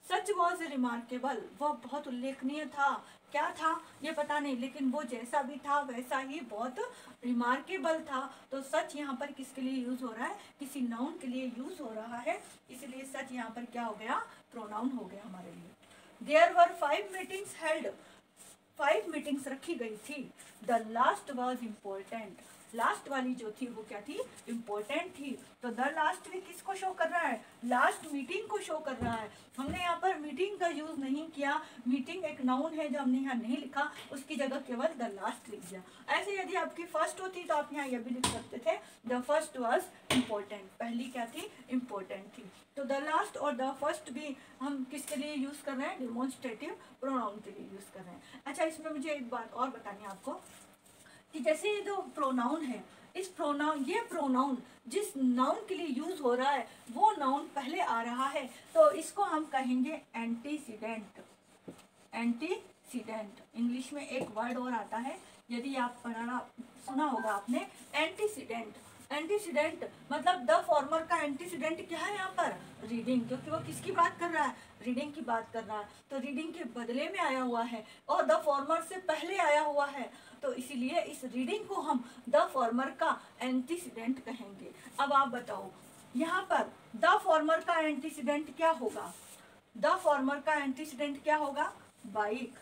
S1: such was remarkable, वह बहुत उल्लेखनीय था। क्या था ये पता नहीं, लेकिन वो जैसा भी था वैसा ही बहुत रिमार्केबल था। तो सच यहाँ पर किसके लिए यूज हो रहा है, किसी नाउन के लिए यूज हो रहा है, इसलिए सच यहाँ पर क्या हो गया, प्रोनाउन हो गया हमारे लिए। There were 5 meetings held, 5 meetings रखी गई थी। The last was important, last वाली जो थी वो क्या थी, इम्पोर्टेंट थी। तो द लास्ट भी किसको शो कर रहा है, लास्ट मीटिंग को शो कर रहा है। हमने यहाँ पर मीटिंग का यूज नहीं किया, मीटिंग एक नाउन है जो हमने यहाँ नहीं लिखा, उसकी जगह केवल द लास्ट लिख दिया। ऐसे यदि आपकी फर्स्ट होती तो आप यहाँ यह भी लिख सकते थे, द फर्स्ट वॉज इम्पोर्टेंट, पहली क्या थी, इम्पोर्टेंट थी। तो द लास्ट और द फर्स्ट भी हम किसके लिए यूज कर रहे हैं, डिमॉन्स्ट्रेटिव प्रोनाउन के लिए यूज कर रहे हैं। अच्छा, इसमें मुझे एक बात और बतानी है आपको कि जैसे ये जो प्रोनाउन है, इस प्रोनाउन, ये प्रोनाउन जिस नाउन के लिए यूज हो रहा है वो नाउन पहले आ रहा है, तो इसको हम कहेंगे एंटीसीडेंट। एंटीसीडेंट, इंग्लिश में एक वर्ड और आता है, यदि आप पढ़ना सुना होगा आपने, एंटीसीडेंट। एंटीसीडेंट मतलब द फॉर्मर का एंटीसीडेंट क्या है यहाँ पर, रीडिंग, क्योंकि वो किसकी बात कर रहा है, रीडिंग की बात कर रहा है। तो रीडिंग के बदले में आया हुआ है और द फॉर्मर से पहले आया हुआ है, तो इसीलिए इस रीडिंग को हम द फॉर्मर का एंटीसीडेंट कहेंगे। अब आप बताओ यहाँ पर द फॉर्मर का एंटीसीडेंट क्या होगा, द फॉर्मर का एंटीसीडेंट क्या होगा, बाइक,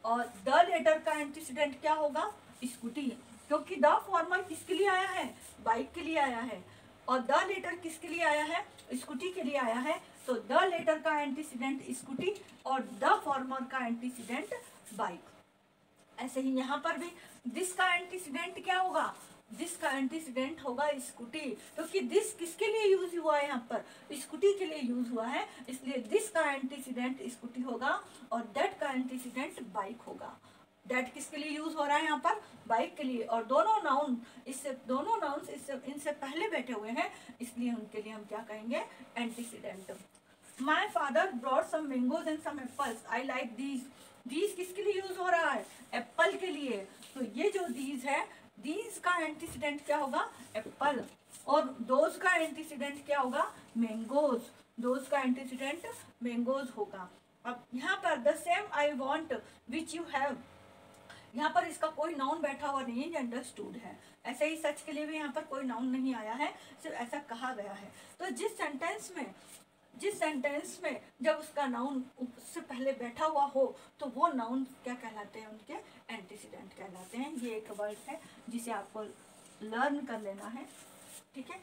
S1: और द लेटर का एंटीसीडेंट क्या होगा, स्कूटी, क्योंकि द फॉर्मर किसके लिए आया है, बाइक के लिए आया है, और द लेटर किसके लिए आया है, स्कूटी के लिए आया है। तो द लेटर का एंटीसीडेंट स्कूटी और द फॉर्मर का एंटीसीडेंट बाइक। ऐसे ही यहाँ पर भी दिस का एंटीसीडेंट क्या होगा, दिस का एंटीसीडेंट होगा स्कूटी, क्योंकि दिस किसके लिए यूज हुआ है, यहाँ पर स्कूटी के लिए यूज हुआ है, इसलिए दिस का एंटीसीडेंट स्कूटी होगा और दैट का एंटीसीडेंट बाइक होगा। दैट किसके लिए यूज हो रहा है यहाँ पर, बाइक के लिए, और दोनों नाउन इनसे पहले बैठे हुए हैं, इसलिए उनके लिए हम क्या कहेंगे, antecedent. My father brought some mangoes and some apples, I like these, these किसके लिए यूज हो रहा है, एप्पल के लिए। तो ये जो दीज है, दीज का एंटीसीडेंट क्या होगा, एप्पल, और दोज का एंटीसीडेंट क्या होगा, मैंगोज, दोज का एंटीसीडेंट मैंगोज होगा। अब यहाँ पर the same I want which you have, यहाँ पर इसका कोई नाउन बैठा हुआ नहीं है, ये अंडरस्टूड है। ऐसे ही सच के लिए भी यहाँ पर कोई नाउन नहीं आया है, सिर्फ ऐसा कहा गया है। तो जिस सेंटेंस में जब उसका नाउन उससे पहले बैठा हुआ हो तो वो नाउन क्या कहलाते हैं, उनके एंटीसीडेंट कहलाते हैं। ये एक वर्ड है जिसे आपको लर्न कर लेना है, ठीक है।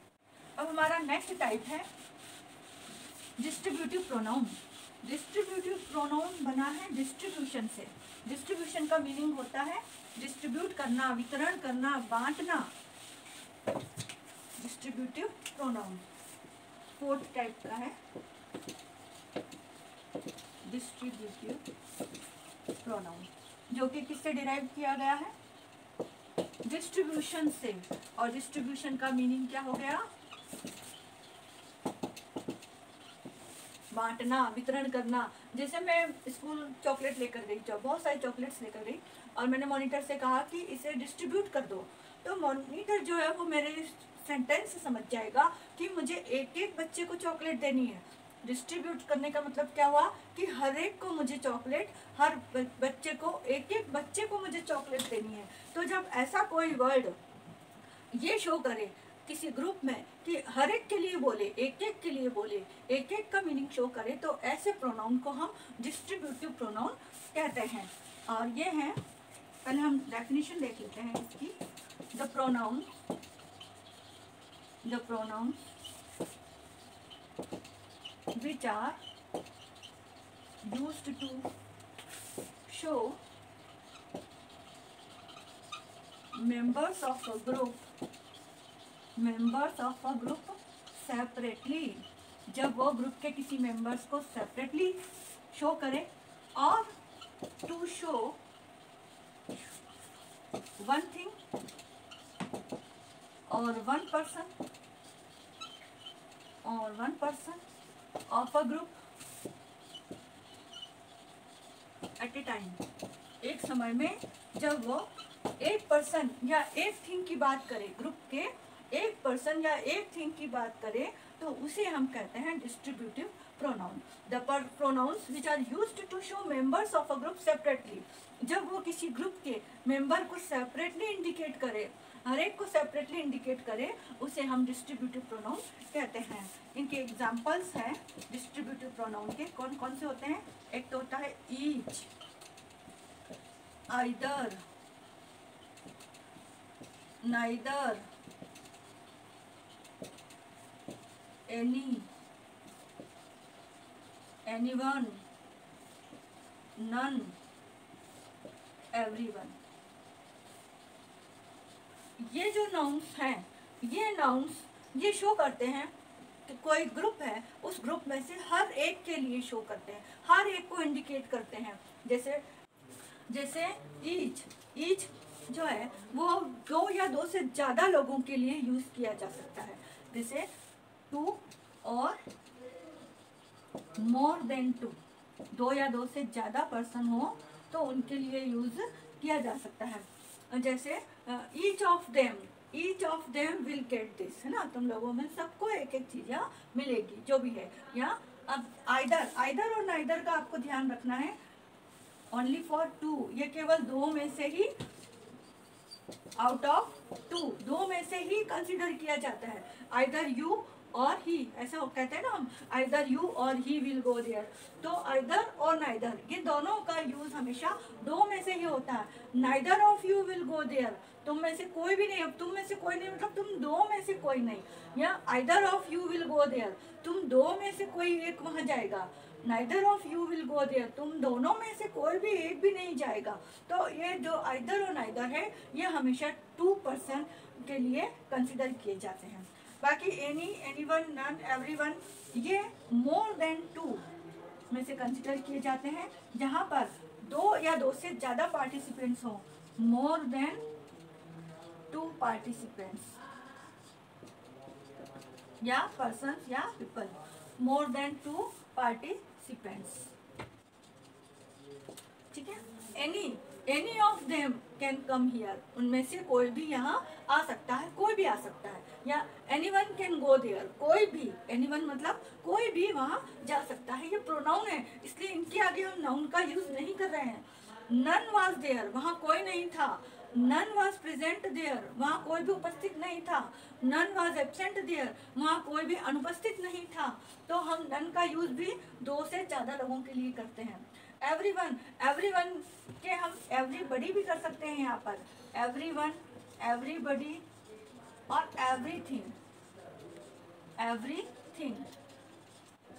S1: अब हमारा नेक्स्ट टाइप है डिस्ट्रीब्यूटिव प्रोनाउन। डिस्ट्रीब्यूटिव प्रोनाउन बना है डिस्ट्रीब्यूशन से। डिस्ट्रीब्यूशन का मीनिंग होता है डिस्ट्रीब्यूट करना, वितरण करना, बांटना। डिस्ट्रीब्यूटिव प्रोनाउन 4th टाइप का है डिस्ट्रीब्यूटिव प्रोनाउन, जो कि किससे डिराइव किया गया है, डिस्ट्रीब्यूशन से। और डिस्ट्रीब्यूशन का मीनिंग क्या हो गया, बांटना, वितरण करना। जैसे मैं स्कूल चॉकलेट लेकर गई, बहुत सारी चॉकलेट्स लेकर गई, और मैंने मॉनिटर से कहा कि इसे डिस्ट्रीब्यूट कर दो, तो मॉनिटर जो है वो मेरे सेंटेंस से समझ जाएगा कि मुझे एक एक बच्चे को चॉकलेट देनी है। डिस्ट्रीब्यूट करने का मतलब क्या हुआ कि हर एक को मुझे चॉकलेट, हर बच्चे को, एक एक बच्चे को मुझे चॉकलेट देनी है। तो जब ऐसा कोई वर्ड ये शो करे किसी ग्रुप में कि हर एक के लिए बोले, एक एक के लिए बोले, एक एक का मीनिंग शो करे, तो ऐसे प्रोनाउन को हम डिस्ट्रीब्यूटिव प्रोनाउन कहते हैं। और ये हैं, पहले हम डेफिनेशन देख लेते हैं इसकी। The pronoun which are used to show members of a group separately, जब वो ग्रुप के किसी मेंबर्स को सेपरेटली शो करे, और टू शो वन थिंग और one person of a group at a time, एक समय में जब वो एक पर्सन या एक थिंग की बात करे, ग्रुप के एक पर्सन या एक थिंग की बात करे, तो उसे हम कहते हैं distributive pronoun. The pronouns which are used to show members of a group separately, जब वो किसी ग्रुप के मेंबर को सेपरेटली इंडिकेट करे, हर एक को सेपरेटली इंडिकेट करे, उसे हम डिस्ट्रीब्यूटिव प्रोनाउन कहते हैं। इनके एग्जांपल्स हैं डिस्ट्रीब्यूटिव प्रोनाउन के, कौन कौन से होते हैं। एक तो होता है each, either, neither, any, anyone, none, everyone. ये जो नाउन्स हैं, ये नाउन्स ये शो करते हैं कि कोई ग्रुप है, उस ग्रुप में से हर एक के लिए शो करते हैं, हर एक को इंडिकेट करते हैं। जैसे ईच जो है वो दो या दो से ज़्यादा लोगों के लिए यूज़ किया जा सकता है। जैसे टू और मोर देन टू, दो या दो से ज़्यादा पर्सन हो तो उनके लिए यूज़ किया जा सकता है। जैसे each of them will get this, है ना, तुम लोगों में सबको एक एक चीज़ यहाँ मिलेगी, जो भी है। या अब आइदर और नाइदर का आपको ध्यान रखना है। ओनली फॉर टू, ये केवल दो में से ही, आउट ऑफ टू, दो में से ही कंसिडर किया जाता है। आइदर यू और ही, ऐसा कहते हैं ना हम, आइदर यू और ही विल गो देयर। तो आइदर और नाइदर, ये दोनों का यूज हमेशा दो में से ही होता है। Neither of you will go there, तुम में से कोई भी नहीं, अब तुम में से कोई नहीं मतलब तुम दो में से कोई नहीं। या either of you will go there, तुम दो में से कोई एक वहां जाएगा। Neither of you will go there, तुम दोनों में से कोई भी एक भी नहीं जाएगा। तो ये जो आइदर और नाइदर है, ये हमेशा टू पर्सन के लिए कंसिडर किए जाते हैं। बाकी एनी, एनीवन, नन, एवरीवन, ये मोर देन टू में से कंसिडर किए जाते हैं, जहां पर दो या दो से ज़्यादा पार्टिसिपेंट्स हों। मोर देन टू पार्टिसिपेंट्स या पर्सन्स या people, more than two participants, ठीक है। Any of them can come here, उनमें से कोई भी यहाँ आ सकता है, कोई भी आ सकता है। या एनीवन कैन गो देयर, कोई भी, एनीवन मतलब कोई भी वहाँ जा सकता है। ये प्रोनाउन है, इसलिए इनके आगे हम नाउन का यूज नहीं कर रहे हैं। नन वाज देयर, वहाँ कोई नहीं था। नन वाज प्रेजेंट देयर, वहाँ कोई भी उपस्थित नहीं था। नन वाज एब्सेंट देयर, वहाँ कोई भी अनुपस्थित नहीं था। तो हम नन का यूज भी दो से ज़्यादा लोगों के लिए करते हैं। एवरीवन, एवरीवन के हम एवरीबडी भी कर सकते हैं यहाँ पर। एवरीवन, एवरीबडी और एवरीथिंग,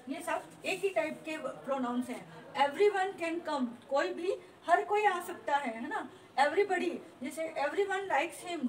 S1: ये सब एक ही टाइप के प्रोनाउंस हैं। एवरीवन कैन कम, कोई भी, हर कोई आ सकता है ना। एवरीबडी, जैसे एवरीवन लाइक्स हिम,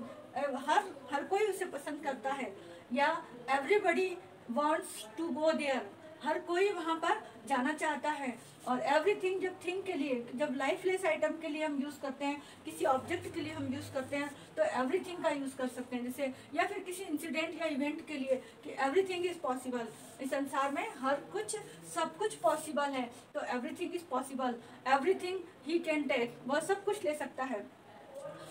S1: हर कोई उसे पसंद करता है। या everybody wants to go there, हर कोई वहाँ पर जाना चाहता है। और एवरीथिंग जब थिंग के लिए, जब लाइफलेस आइटम के लिए हम यूज़ करते हैं, किसी ऑब्जेक्ट के लिए हम यूज़ करते हैं, तो एवरीथिंग का यूज़ कर सकते हैं। जैसे या फिर किसी इंसिडेंट या इवेंट के लिए कि एवरीथिंग इज़ पॉसिबल, इस संसार में हर कुछ, सब कुछ पॉसिबल है, तो everything is possible. Everything he can take, वह सब कुछ ले सकता है।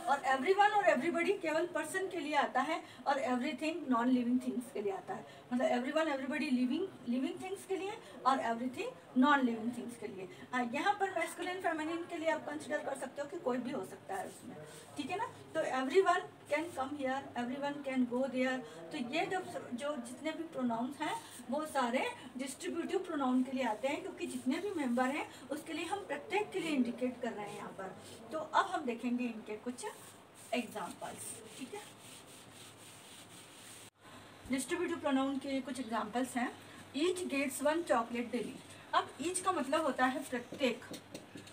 S1: और एवरीवन और एवरीबडी केवल पर्सन के लिए आता है, और एवरीथिंग नॉन लिविंग थिंग्स के लिए आता है। मतलब एवरीवन एवरीबडी लिविंग थिंग्स के लिए और एवरीथिंग नॉन लिविंग थिंग्स के लिए। यहाँ पर मैस्कुलिन फेमिनिन के लिए आप कंसिडर कर सकते हो कि कोई भी हो सकता है उसमें, ठीक है ना। तो everyone can come here, everyone can go there. तो ये जो जितने भी प्रोनाउंस हैं वो सारे डिस्ट्रीब्यूटिव प्रोनाउन के लिए आते हैं, क्योंकि जितने भी मेंबर हैं उसके लिए हम प्रत्येक के लिए इंडिकेट कर रहे हैं यहाँ पर। तो अब हम देखेंगे इनके कुछ एग्जाम्पल्स, ठीक है। डिस्ट्रीब्यूटिव प्रोनाउन के कुछ एग्जाम्पल्स हैं। Each gets one chocolate daily. अब ईच का मतलब होता है प्रत्येक।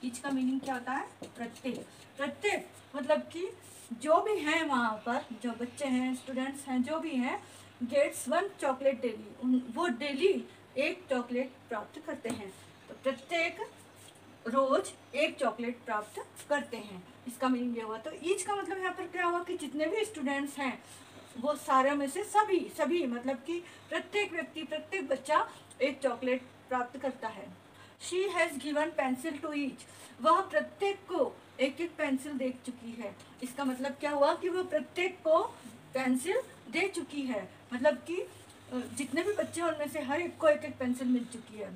S1: ईच का मीनिंग क्या होता है? प्रत्येक। प्रत्येक मतलब कि जो भी हैं वहाँ पर, जो बच्चे हैं, स्टूडेंट्स हैं, जो भी हैं, गेट्स वन चॉकलेट डेली, वो डेली एक चॉकलेट प्राप्त करते हैं। तो प्रत्येक रोज एक चॉकलेट प्राप्त करते हैं, इसका मीनिंग ये हुआ। तो ईच का मतलब यहाँ पर क्या हुआ कि जितने भी स्टूडेंट्स हैं वो सारे में से सभी मतलब कि प्रत्येक व्यक्ति, प्रत्येक बच्चा एक चॉकलेट प्राप्त करता है। She has given pencil to each. वह प्रत्येक को एक एक पेंसिल दे चुकी है। इसका मतलब क्या हुआ कि वह प्रत्येक को पेंसिल दे चुकी है, मतलब कि जितने भी बच्चे हैं उनमें से हर एक को एक एक पेंसिल मिल चुकी है।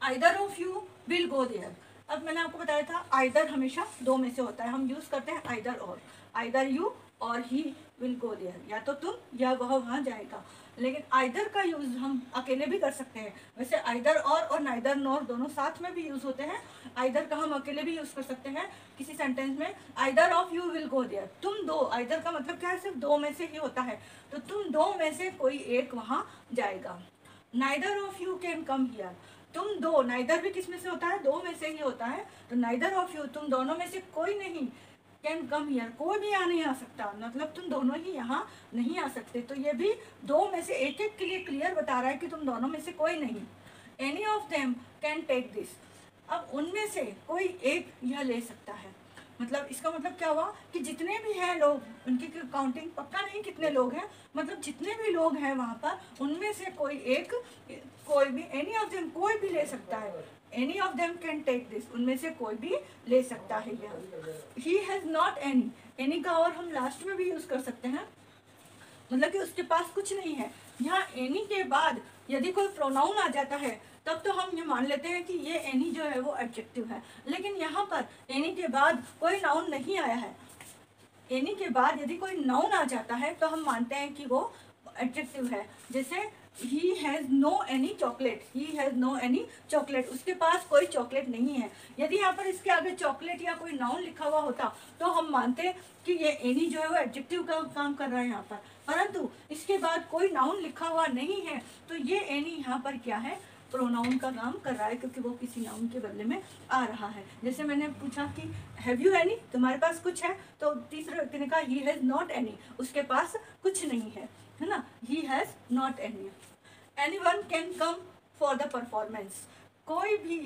S1: Either of you will go there. अब मैंने आपको बताया था आइदर हमेशा दो में से होता है, हम यूज करते हैं आइदर और। आइदर यू और ही विल गो देयर, या तो तुम या वह वहाँ जाएगा। लेकिन आइदर का यूज हम अकेले भी कर सकते हैं। वैसे आइदर और नाइदर नॉर दोनों साथ में भी यूज होते हैं। आइदर का हम अकेले भी यूज कर सकते हैं किसी सेंटेंस में। Either of you will go there, तुम दो। आइदर का मतलब क्या है? सिर्फ दो में से ही होता है, तो तुम दो में से कोई एक वहाँ जाएगा। Neither of you can come here, तुम दो। नाइदर भी किस में से होता है? दो में से ही होता है। तो नाइदर ऑफ यू, तुम दोनों में से कोई नहीं, कैन कम हियर, कोई भी यहाँ नहीं आ सकता, मतलब तुम दोनों ही यहाँ नहीं आ सकते। तो ये भी दो में से एक एक के लिए क्लियर बता रहा है कि तुम दोनों में से कोई नहीं। Any of them can take this. अब उनमें से कोई एक यह ले सकता है। मतलब इसका मतलब क्या हुआ कि जितने भी हैं लोग, उनकी काउंटिंग पक्का नहीं कितने लोग हैं, मतलब जितने भी लोग हैं वहाँ पर उनमें से कोई एक, कोई भी, एनी ऑफ देम, कोई भी ले सकता है। Any of them can take this, उनमें से कोई भी ले सकता है यह। He has not any. Any का और हम लास्ट में भी यूज कर सकते हैं, मतलब कि उसके पास कुछ नहीं है। यहाँ एनी के बाद यदि कोई प्रोनाउन आ जाता है तब तो हम ये मान लेते हैं कि ये एनी जो है वो एडजेक्टिव है। लेकिन यहाँ पर एनी के बाद कोई नाउन नहीं आया है। एनी के बाद यदि कोई नाउन आ जाता है तो हम मानते हैं कि वो एडजेक्टिव है। जैसे he has no any chocolate, he has no any chocolate, उसके पास कोई चॉकलेट नहीं है। यदि यहाँ पर इसके आगे चॉकलेट या कोई नाउन लिखा हुआ होता तो हम मानते कि ये एनी जो है वो एडजेक्टिव का काम कर रहा है यहाँ पर, परंतु इसके बाद कोई नाउन लिखा हुआ नहीं है तो ये एनी यहाँ पर क्या है? प्रोनाउन का काम कर रहा है, क्योंकि वो किसी नाउन के बदले में आ रहा है। जैसे मैंने पूछा कि हैव यू एनी, तुम्हारे पास कुछ है? तो तीसरे व्यक्ति ने कहा ही हैज़ नॉट एनी, उसके पास कुछ नहीं है ना, ही has not any. Anyone can come for the performance, कोई भी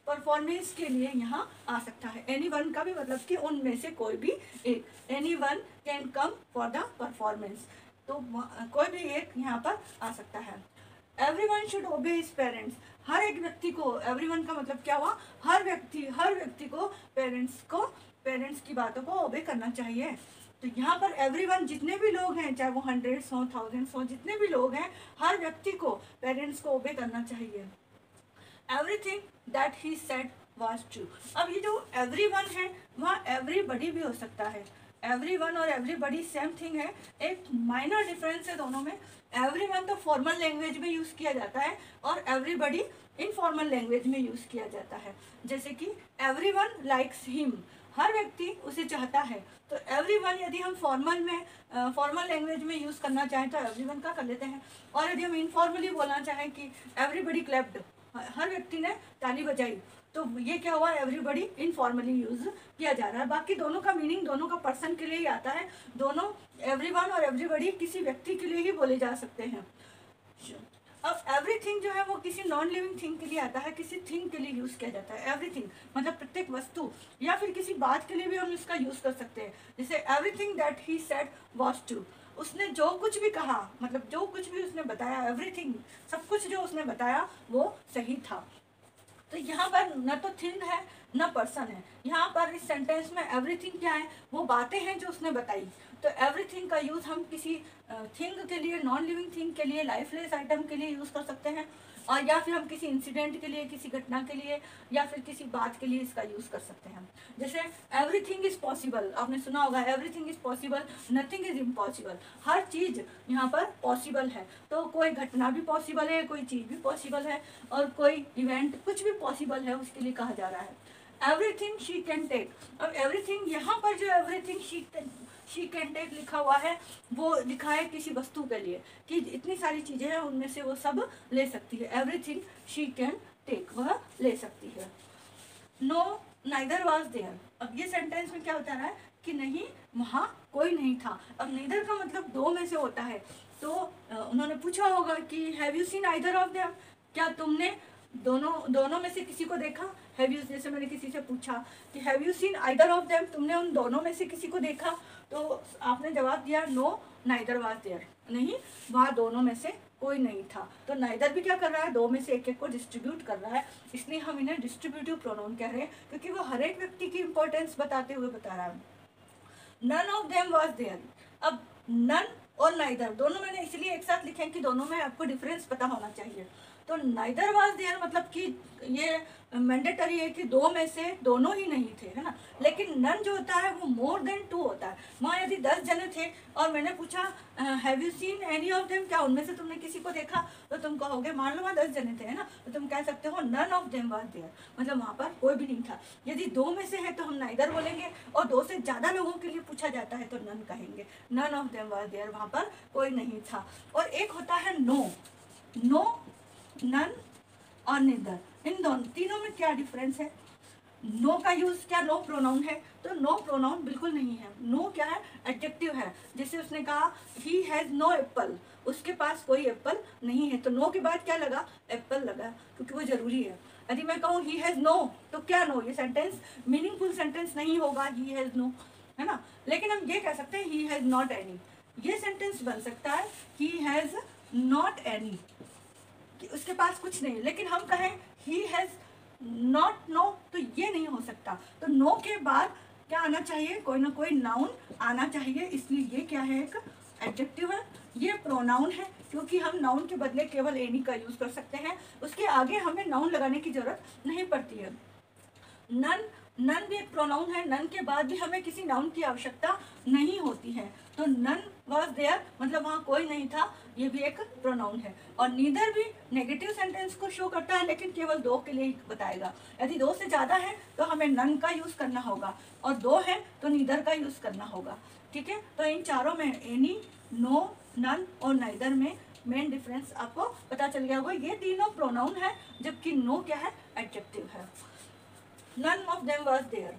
S1: परफॉर्मेंस के लिए यहाँ आ सकता है। एनीवन का भी मतलब कि उनमें से कोई भी एक। Anyone can come for the performance, तो कोई भी एक यहाँ पर आ सकता है। Everyone should obey his parents, हर एक व्यक्ति को, एवरीवन का मतलब क्या हुआ? हर व्यक्ति को पेरेंट्स की बातों को ओबे करना चाहिए। तो यहाँ पर एवरीवन, जितने भी लोग हैं, चाहे वो 100 हो, 1000 हो, जितने भी लोग हैं, हर व्यक्ति को, पेरेंट्स को ओबे करना चाहिए। Everything that he said was true. अब ये जो एवरीवन है वहाँ एवरीबडी भी हो सकता है। एवरीवन और एवरीबडी सेम थिंग है, एक माइनर डिफरेंस है दोनों में। एवरीवन तो फॉर्मल लैंग्वेज में यूज़ किया जाता है और एवरीबडी इनफॉर्मल लैंग्वेज में यूज़ किया जाता है। जैसे कि एवरीवन लाइक्स हिम, हर व्यक्ति उसे चाहता है। तो एवरीवन यदि हम फॉर्मल लैंग्वेज में यूज़ करना चाहें तो एवरीवन का कर लेते हैं, और यदि हम इनफॉर्मली बोलना चाहें कि एवरीबडी क्लैप्ड, हर व्यक्ति ने ताली बजाई, तो ये क्या हुआ? एवरीबडी इनफॉर्मली यूज किया जा रहा है। बाकी दोनों का मीनिंग दोनों का पर्सन के लिए ही आता है। दोनों एवरीवन और एवरीबडी किसी व्यक्ति के लिए ही बोले जा सकते हैं। अब एवरीथिंग जो है वो किसी नॉन लिविंग थिंग के लिए आता है, किसी थिंग के लिए यूज किया जाता है। एवरीथिंग मतलब प्रत्येक वस्तु, या फिर किसी बात के लिए भी हम इसका यूज कर सकते हैं। जैसे everything that he said was true, उसने जो कुछ भी कहा, मतलब जो कुछ भी उसने बताया, एवरीथिंग, सब कुछ जो उसने बताया वो सही था। तो यहाँ पर न तो थिंग है न पर्सन है। यहाँ पर इस सेंटेंस में एवरीथिंग क्या है, वो बातें हैं जो उसने बताई। तो एवरीथिंग का यूज़ हम किसी थिंग के लिए, नॉन लिविंग थिंग के लिए, लाइफलेस आइटम के लिए यूज़ कर सकते हैं, और या फिर हम किसी इंसिडेंट के लिए, किसी घटना के लिए, या फिर किसी बात के लिए इसका यूज़ कर सकते हैं। जैसे एवरीथिंग इज़ पॉसिबल, आपने सुना होगा everything is possible, nothing is impossible. हर चीज़ यहाँ पर पॉसिबल है। तो कोई घटना भी पॉसिबल है, कोई चीज़ भी पॉसिबल है, और कोई इवेंट कुछ भी पॉसिबल है, उसके लिए कहा जा रहा है एवरीथिंग शी कैन टेक। अब एवरीथिंग यहाँ पर जो एवरीथिंग शी कैन टेक लिखा हुआ है, वो लिखा है किसी वस्तु के लिए कि इतनी सारी चीज़ें हैं, उनमें से वो सब ले सकती है। एवरीथिंग शी कैन टेक, वह ले सकती है। No neither was there. अब ये सेंटेंस में क्या बता रहा है कि नहीं, वहाँ कोई नहीं था। अब नाइदर का मतलब दो में से होता है। तो उन्होंने पूछा होगा कि have you seen either of them, क्या तुमने दोनों में से किसी को देखा। हैव यू, जैसे मैंने किसी से पूछा कि have you seen either of them, तुमने उन दोनों में से किसी को देखा, तो आपने जवाब दिया नो नाइदर वाज देयर, नहीं वहाँ दोनों में से कोई नहीं था। तो नाइदर भी क्या कर रहा है, दो में से एक एक को डिस्ट्रीब्यूट कर रहा है, इसलिए हम इन्हें डिस्ट्रीब्यूटिव प्रोनाउन कह रहे हैं, क्योंकि वो हर एक व्यक्ति की इंपॉर्टेंस बताते हुए बता रहा है। None of them was there. अब नन और नाइदर दोनों मैंने इसलिए एक साथ लिखे हैं कि दोनों में आपको डिफरेंस पता होना चाहिए। तो नाइदर वाज देयर मतलब कि ये मैंडेटरी है कि दो में से दोनों ही नहीं थे, है ना। लेकिन नन जो होता है वो मोर देन टू होता है। वहाँ यदि 10 जने थे और मैंने पूछा have you seen any of them, क्या उनमें से तुमने किसी को देखा, तो तुम कहोगे, मान लो वहाँ 10 जने थे, है ना, तो तुम कह सकते हो none of them was there, मतलब वहाँ पर कोई भी नहीं था। यदि दो में से है तो हम नाइदर बोलेंगे, और दो से ज़्यादा लोगों के लिए पूछा जाता है तो नन कहेंगे। None of them was there, वहाँ पर कोई नहीं था। और एक होता है नो, नन और निदर, इन दोनों तीनों में क्या डिफरेंस है। नो का यूज क्या नो प्रोनाउन है, तो नो प्रोनाउन बिल्कुल नहीं है। नो क्या है, एडजेक्टिव है। जैसे उसने कहा ही हैज नो एप्पल, उसके पास कोई एप्पल नहीं है, तो नो के बाद क्या लगा, एप्पल लगा, क्योंकि वो जरूरी है। यदि मैं कहूँ ही हैज नो, तो क्या नो, ये सेंटेंस मीनिंगफुल सेंटेंस नहीं होगा, ही हैज नो, है ना। लेकिन हम ये कह सकते हैं ही हैज नॉट एनी, ये सेंटेंस बन सकता है ही हैज नॉट एनी, उसके पास कुछ नहीं। लेकिन हम कहें ही हैज नॉट नो, तो ये नहीं हो सकता। तो नो के बाद क्या आना चाहिए, कोई ना कोई नाउन आना चाहिए, इसलिए ये क्या है, एक एडजेक्टिव है। ये प्रोनाउन है, क्योंकि हम नाउन के बदले केवल एनी का यूज कर सकते हैं, उसके आगे हमें नाउन लगाने की जरूरत नहीं पड़ती है। नन भी एक प्रोनाउन है, नन के बाद भी हमें किसी नाउन की आवश्यकता नहीं होती है। तो नन वाज देयर मतलब वहाँ कोई नहीं था, ये भी एक प्रोनाउन है। और नीदर भी नेगेटिव सेंटेंस को शो करता है, लेकिन केवल दो के लिए ही बताएगा। यदि दो से ज़्यादा है तो हमें नन का यूज़ करना होगा, और दो है तो नीदर का यूज़ करना होगा। ठीक है, तो इन चारों में एनी, नो, नन और नाइदर में मेन डिफरेंस आपको पता चल गया होगा। ये तीनों प्रोनाउन है, जबकि नो क्या है, एडजेक्टिव है। None of them was there,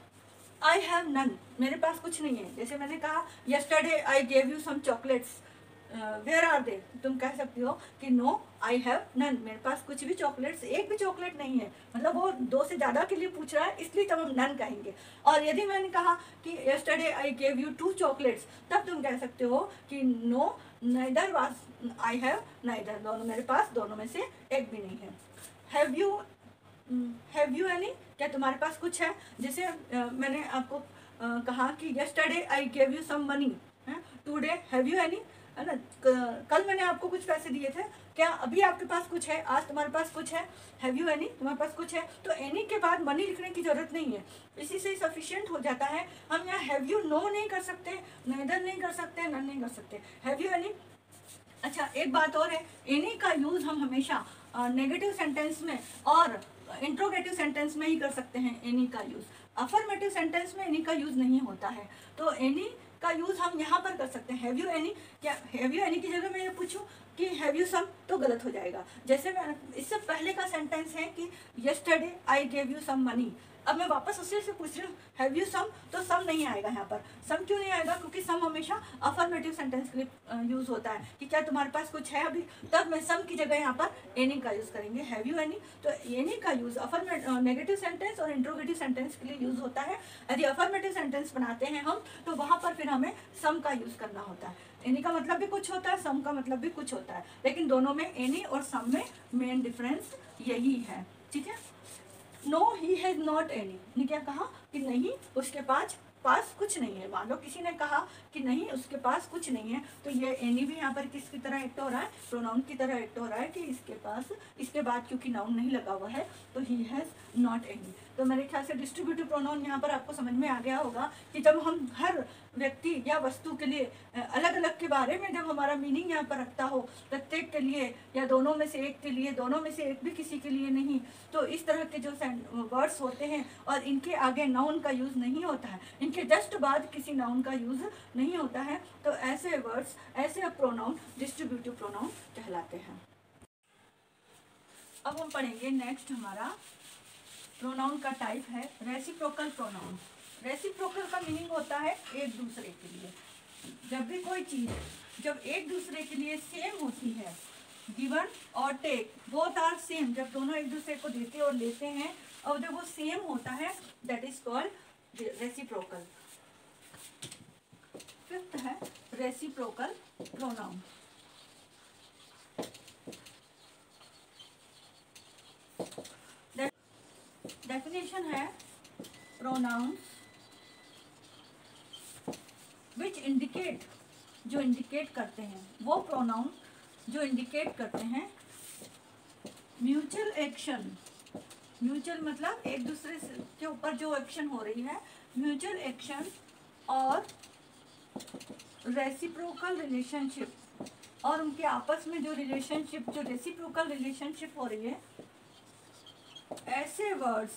S1: I have none, मेरे पास कुछ नहीं है। जैसे मैंने कहा yesterday I gave you some chocolates, where are they, तुम कह सकती हो कि नो आई हैव नन, मेरे पास कुछ भी चॉकलेट्स, एक भी चॉकलेट नहीं है, मतलब वो दो से ज़्यादा के लिए पूछ रहा है, इसलिए तब हम नन कहेंगे। और यदि मैंने कहा कि yesterday I gave you 2 chocolates, तब तुम कह सकते हो कि no neither was I have neither, दोनों मेरे पास दोनों में से एक भी नहीं है। हैव यू एनी, क्या तुम्हारे पास कुछ है। जैसे मैंने आपको कहा कि yesterday I gave you some money, today have you any, है ना। कल मैंने आपको कुछ पैसे दिए थे, क्या अभी आपके पास कुछ है, आज तुम्हारे पास कुछ है, हैव यू एनी, तुम्हारे पास कुछ है। तो एनी के बाद मनी लिखने की जरूरत नहीं है, इसी से सफिशिएंट हो जाता है। हम यहाँ हैव यू नो नहीं कर सकते, नाइदर नहीं कर सकते, नन नहीं कर सकते, हैव यू एनी। अच्छा, एक बात और है, एनी का यूज़ हम हमेशा नेगेटिव सेंटेंस में और इंट्रोगेटिव सेंटेंस में ही कर सकते हैं एनी का यूज़। अफर्मेटिव सेंटेंस में एनी का यूज़ नहीं होता है। तो एनी का यूज़ हम यहाँ पर कर सकते हैं। हैव यू एनी, क्या हैव यू एनी की जगह मैं ये पूछूं कि हैव यू सम, तो गलत हो जाएगा। जैसे मैं इससे पहले का सेंटेंस है कि yesterday I gave you some money, अब मैं वापस उसी से पूछ रही हूँ हैव यू सम, तो सम नहीं आएगा यहाँ पर। सम क्यों नहीं आएगा, क्योंकि सम हमेशा अफर्मेटिव सेंटेंस के लिए यूज़ होता है कि क्या तुम्हारे पास कुछ है अभी, तब मैं सम की जगह यहाँ पर एनी का यूज़ करेंगे, हैव यू एनी। तो एनी का यूज़ नेगेटिव सेंटेंस और इंट्रोगेटिव सेंटेंस के लिए यूज़ होता है। यदि अफर्मेटिव सेंटेंस बनाते हैं हम, तो वहाँ पर फिर हमें सम का यूज़ करना होता है। एनी का मतलब भी कुछ होता है, सम का मतलब भी कुछ होता है, लेकिन दोनों में एनी और सम में मेन डिफरेंस यही है। ठीक है, no he has not any, ने क्या कहा कि नहीं उसके पास कुछ नहीं है। मान लो किसी ने कहा कि नहीं उसके पास कुछ नहीं है, तो ये एनी भी यहाँ पर किसकी तरह एक्ट हो रहा है, प्रोनाउन की तरह एक्ट हो रहा है कि इसके पास, इसके बाद क्योंकि नाउन नहीं लगा हुआ है तो ही हैज नॉट एनी। तो मेरे ख्याल से डिस्ट्रीब्यूटिव प्रोनाउन यहाँ पर आपको समझ में आ गया होगा कि जब हम हर व्यक्ति या वस्तु के लिए अलग अलग के बारे में जब हमारा मीनिंग यहाँ पर रखता हो, प्रत्येक के लिए या दोनों में से एक के लिए, दोनों में से एक भी किसी के लिए नहीं, तो इस तरह के जो वर्ड्स होते हैं और इनके आगे नाउन का यूज़ नहीं होता है, इनके जस्ट बाद किसी नाउन का यूज़ नहीं होता है, तो ऐसे वर्ड्स, ऐसे प्रोनाउन डिस्ट्रीब्यूटिव प्रोनाउन कहलाते हैं। अब हम पढ़ेंगे नेक्स्ट, हमारा प्रोनाउन का टाइप है रेसिप्रोकल प्रोनाउन। रेसिप्रोकल का मीनिंग होता है एक दूसरे के लिए। जब भी कोई चीज़ जब एक दूसरे के लिए सेम होती है, गिवन और टेक बोथ आर सेम, जब दोनों एक दूसरे को देते और लेते हैं और जब वो सेम होता है, that is called reciprocal. Fifth है रेसिप्रोकल प्रोनाउन। डेफिनेशन है प्रोनाउंस विच इंडिकेट, जो इंडिकेट करते हैं, वो प्रोनाउन जो इंडिकेट करते हैं म्यूचुअल एक्शन। म्यूचुअल मतलब एक दूसरे के ऊपर जो एक्शन हो रही है, म्यूचुअल एक्शन और रेसिप्रोकल रिलेशनशिप, और उनके आपस में जो रिलेशनशिप, जो रेसिप्रोकल रिलेशनशिप हो रही है, ऐसे वर्ड्स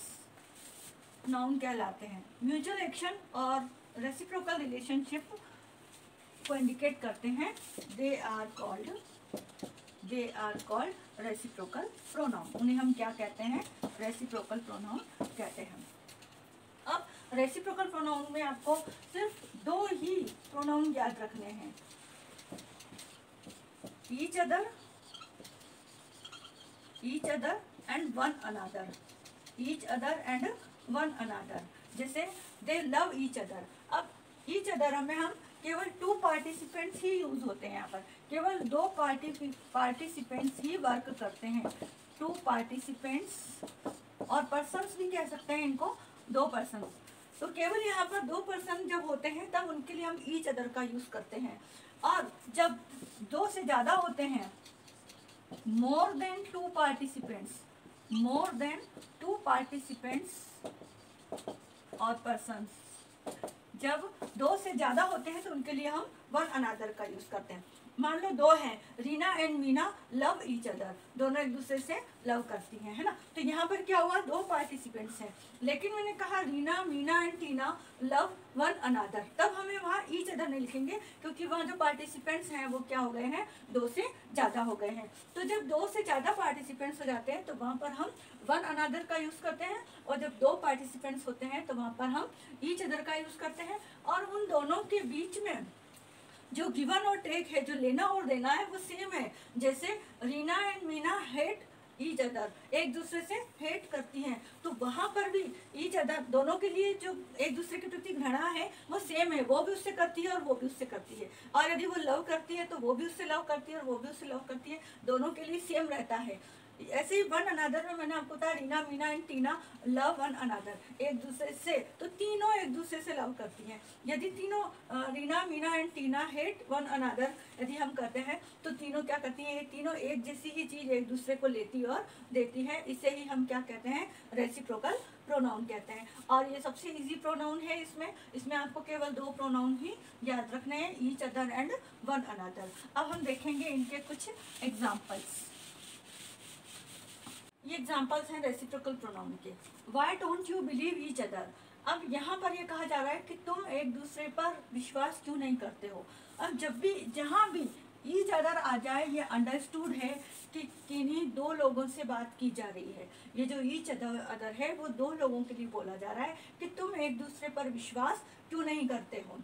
S1: नाउन कहलाते हैं। म्यूचुअल एक्शन और रेसिप्रोकल रिलेशनशिप को इंडिकेट करते हैं, they are called reciprocal pronoun. उन्हें हम क्या कहते हैं, रेसिप्रोकल प्रोनाउन कहते हैं। अब रेसिप्रोकल प्रोनाउन में आपको सिर्फ दो ही प्रोनाउन याद रखने हैं, each other and one another, each other and one another. जैसे दे लव ईच अदर, अब ईच अदर में हम केवल टू पार्टिसिपेंट्स ही यूज होते हैं, यहाँ पर केवल दो पार्टिसिपेंट्स ही वर्क करते हैं, टू पार्टिसिपेंट्स, और पर्सन्स भी कह सकते हैं इनको, दो पर्सन। तो केवल यहाँ पर दो पर्सन जब होते हैं तब उनके लिए हम ईच अदर का यूज करते हैं, और जब दो से ज्यादा होते हैं, मोर देन टू पार्टिसिपेंट्स और पर्सन्स, जब दो से ज्यादा होते हैं तो उनके लिए हम वन अनदर का यूज करते हैं। मान लो दो हैं, Reena and Meena love each other, दोनों एक दूसरे से लव करती हैं, है ना। तो यहाँ पर क्या हुआ, दो पार्टिसिपेंट्स हैं, लेकिन मैंने कहा Reena, Meena and Tina love one another, तब हमें वहाँ ईच अदर नहीं लिखेंगे, क्योंकि वहाँ जो पार्टिसिपेंट्स हैं वो क्या हो गए हैं, दो से ज़्यादा हो गए हैं। तो जब दो से ज़्यादा पार्टिसिपेंट्स हो जाते हैं तो वहाँ पर हम वन अनदर का यूज़ करते हैं, और जब दो पार्टिसिपेंट्स होते हैं तो वहाँ पर हम ईच अदर का यूज़ करते हैं। और उन दोनों के बीच में जो गिवन और टेक है, जो लेना और देना है, वो सेम है। जैसे Reena and Meena hate each other, एक दूसरे से हेट करती हैं, तो वहाँ पर भी ईच अदर, दोनों के लिए जो एक दूसरे के प्रति घृणा है वो सेम है, वो भी उससे करती है और वो भी उससे करती है। और यदि वो लव करती है तो वो भी उससे लव करती है और वो भी उससे लव करती है, दोनों के लिए सेम रहता है। ऐसे ही वन अनदर में मैंने आपको बताया, Reena, Meena and Tina love one another, एक दूसरे से, तो तीनों एक दूसरे से लव करती हैं। यदि तीनों Reena, Meena and Tina hate one another यदि हम करते हैं तो तीनों क्या करती हैं, ये तीनों एक जैसी ही चीज़ एक दूसरे को लेती और देती है। इसे ही हम क्या कहते हैं, रेसिप्रोकल प्रोनाउन कहते हैं। और ये सबसे इजी प्रोनाउन है, इसमें आपको केवल दो प्रोनाउन ही याद रखने हैं, each other and one another. अब हम देखेंगे इनके कुछ एग्जाम्पल्स। ये एग्जाम्पल्स हैं रेसिप्रोकल प्रोनाउन के। Why don't you believe each other, अब यहाँ पर ये कहा जा रहा है कि तुम एक दूसरे पर विश्वास क्यों नहीं करते हो। अब जब भी, जहाँ भी ईच अदर आ जाए, ये अंडरस्टूड है कि किन्हीं दो लोगों से बात की जा रही है। ये जो ईच अदर है वो दो लोगों के लिए बोला जा रहा है कि तुम एक दूसरे पर विश्वास क्यों नहीं करते हो।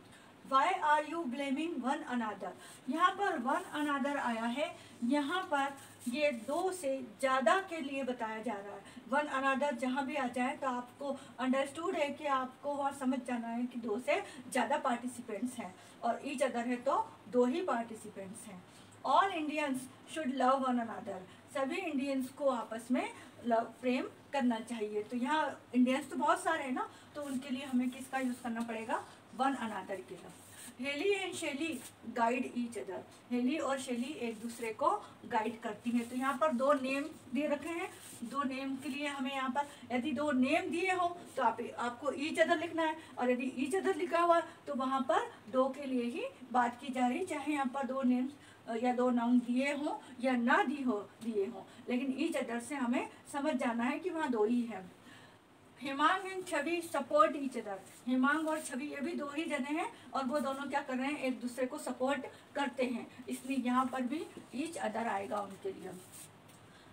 S1: Why are you blaming one another, यहाँ पर वन अनदर आया है, यहाँ पर ये दो से ज़्यादा के लिए बताया जा रहा है। वन अनदर जहाँ भी आ जाए तो आपको अंडरस्टूड है कि आपको वहाँ समझ जाना है कि दो से ज़्यादा पार्टिसिपेंट्स हैं, और ईच अदर है तो दो ही पार्टिसिपेंट्स हैं। All Indians should love one another, सभी इंडियंस को आपस में फ्रेम करना चाहिए। तो यहाँ इंडियंस तो बहुत सारे हैं ना, तो उनके लिए हमें किसका यूज करना पड़ेगा, वन अनादर के लिए। Haley and Shelley guide each other, Haley और शेली एक दूसरे को गाइड करती हैं। तो यहाँ पर दो नेम दे रखे हैं, दो नेम के लिए हमें यहाँ पर यदि दो नेम दिए हो तो आपको ईच अदर लिखना है, और यदि ईच अदर लिखा हुआ तो वहाँ पर दो के लिए ही बात की जा रही, चाहे यहाँ पर दो नेम या दो नाउन दिए हो या ना दिए हो, लेकिन ईच अदर से हमें समझ जाना है कि वहाँ दो ही है। Hemang and Chhavi support each other, Hemang और छवि ये भी दो ही जने हैं और वो दोनों क्या कर रहे हैं, एक दूसरे को सपोर्ट करते हैं, इसलिए यहाँ पर भी ईच अदर आएगा उनके लिए।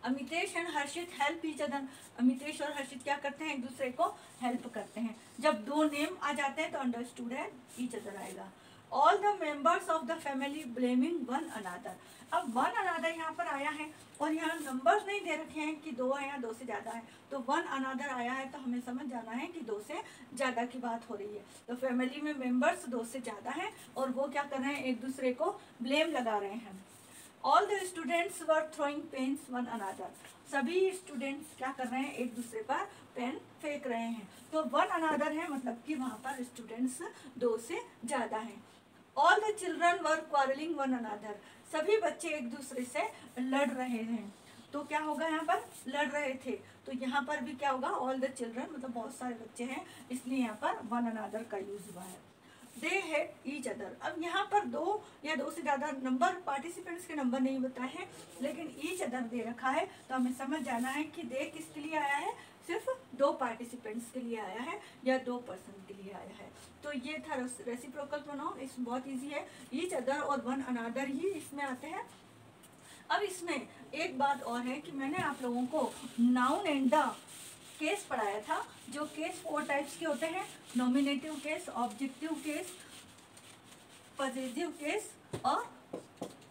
S1: Amitesh and Harshit help each other, Amitesh और हर्षित क्या करते हैं, एक दूसरे को हेल्प करते हैं। जब दो नेम आ जाते हैं तो अंडरस्टूड है ईच अदर आएगा। All the members of the family blaming one another, अब वन अनादर यहाँ पर आया है और यहाँ नंबर्स नहीं दे रखे हैं कि दो है या दो से ज़्यादा है, तो वन अनादर आया है तो हमें समझ जाना है कि दो से ज़्यादा की बात हो रही है। तो फैमिली में मेंबर्स दो से ज़्यादा हैं और वो क्या कर रहे हैं, एक दूसरे को ब्लेम लगा रहे हैं। All the students were throwing pens one another, सभी स्टूडेंट्स क्या कर रहे हैं, एक दूसरे पर पेन फेंक रहे हैं। तो वन अनादर है मतलब कि वहाँ पर स्टूडेंट्स दो से ज़्यादा हैं। All the children were quarrelling one another, सभी बच्चे एक दूसरे से लड़ रहे हैं। तो क्या होगा, यहाँ पर लड़ रहे थे, तो यहाँ पर भी क्या होगा, ऑल द चिल्ड्रन मतलब बहुत सारे बच्चे हैं, इसलिए यहाँ पर वन अनादर का यूज हुआ है। दे हेट ईच अदर, अब यहाँ पर दो या दो से ज़्यादा नंबर पार्टिसिपेंट्स के नंबर नहीं बताए हैं, लेकिन ईच अदर दे रखा है, तो हमें समझ जाना है कि दे किसके लिए आया है, सिर्फ दो पार्टिसिपेंट्स के लिए आया है या दो पर्सन के लिए आया है। तो ये था रेसिप्रोकल प्रोनाउन, इसमें बहुत इजी है, ईच अदर और वन अनादर ही इसमें आते हैं। अब इसमें एक बात और है कि मैंने आप लोगों को नाउन एंड द केस पढ़ाया था, जो केस 4 टाइप्स के होते हैं, nominative case, objective case, positive case और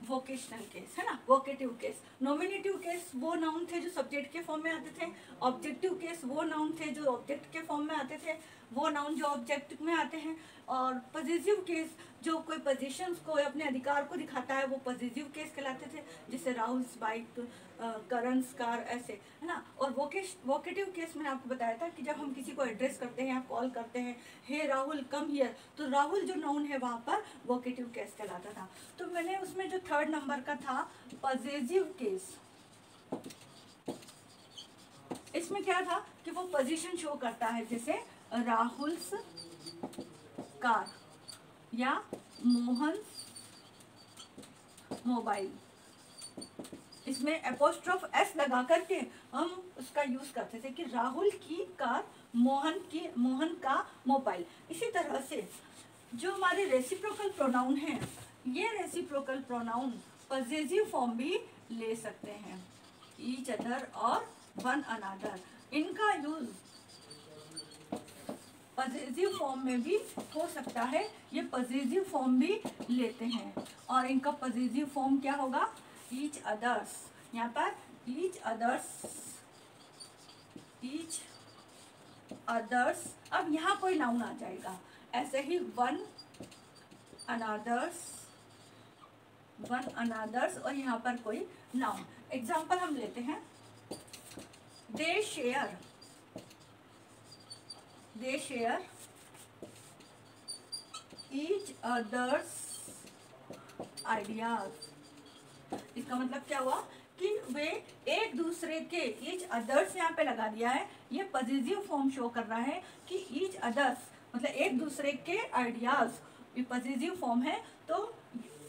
S1: वोकेशनल केस, है ना, वोकेटिव केस। नॉमिनेटिव केस वो नाउन थे जो सब्जेक्ट के फॉर्म में आते थे, ऑब्जेक्टिव केस वो नाउन थे जो ऑब्जेक्ट के फॉर्म में आते थे, वो नाउन जो ऑब्जेक्ट में आते हैं, और पॉजिटिव केस जो कोई पोजीशंस को या अपने अधिकार को दिखाता है वो पॉजिटिव केस कहलाते थे, जैसे राहुल्स बाइक, करण's कार, ऐसे, है ना। और वोकेटिव केस मैंने आपको बताया था कि जब हम किसी को एड्रेस करते हैं या कॉल करते हैं, हे राहुल कम हियर, तो राहुल जो नाउन है वहाँ पर वोकेटिव केस कहलाता था। तो मैंने उसमें जो 3rd नंबर का था पॉजिटिव केस, इसमें क्या था कि वो पोजीशन शो करता है, जैसे राहुल्स कार या मोहन मोबाइल, इसमें एपोस्ट्रोफ एस लगा करके हम उसका यूज करते थे कि राहुल की कार, मोहन का मोबाइल। इसी तरह से जो हमारे रेसिप्रोकल प्रोनाउन हैं, ये रेसिप्रोकल प्रोनाउन पॉजिटिव फॉर्म भी ले सकते हैं, ईच अदर और वन अनादर, इनका यूज पॉजिटिव फॉर्म में भी हो सकता है, ये पॉजिटिव फॉर्म भी लेते हैं, और इनका पॉजिटिव फॉर्म क्या होगा, ईच अदर्स। यहाँ पर ईच अदर्स, अब यहाँ कोई नाउन आ जाएगा, ऐसे ही वन अनादर्स और यहाँ पर कोई नाउन। एग्जाम्पल हम लेते हैं, दे शेयर ईच अदर्स आइडियाज। इसका मतलब क्या हुआ कि वे एक दूसरे के, ईच अदर्स यहाँ पे लगा दिया है, ये पॉजिटिव फॉर्म शो कर रहा है कि ईच अदर्स मतलब एक दूसरे के आइडियाज, ये पॉजिटिव फॉर्म है, तो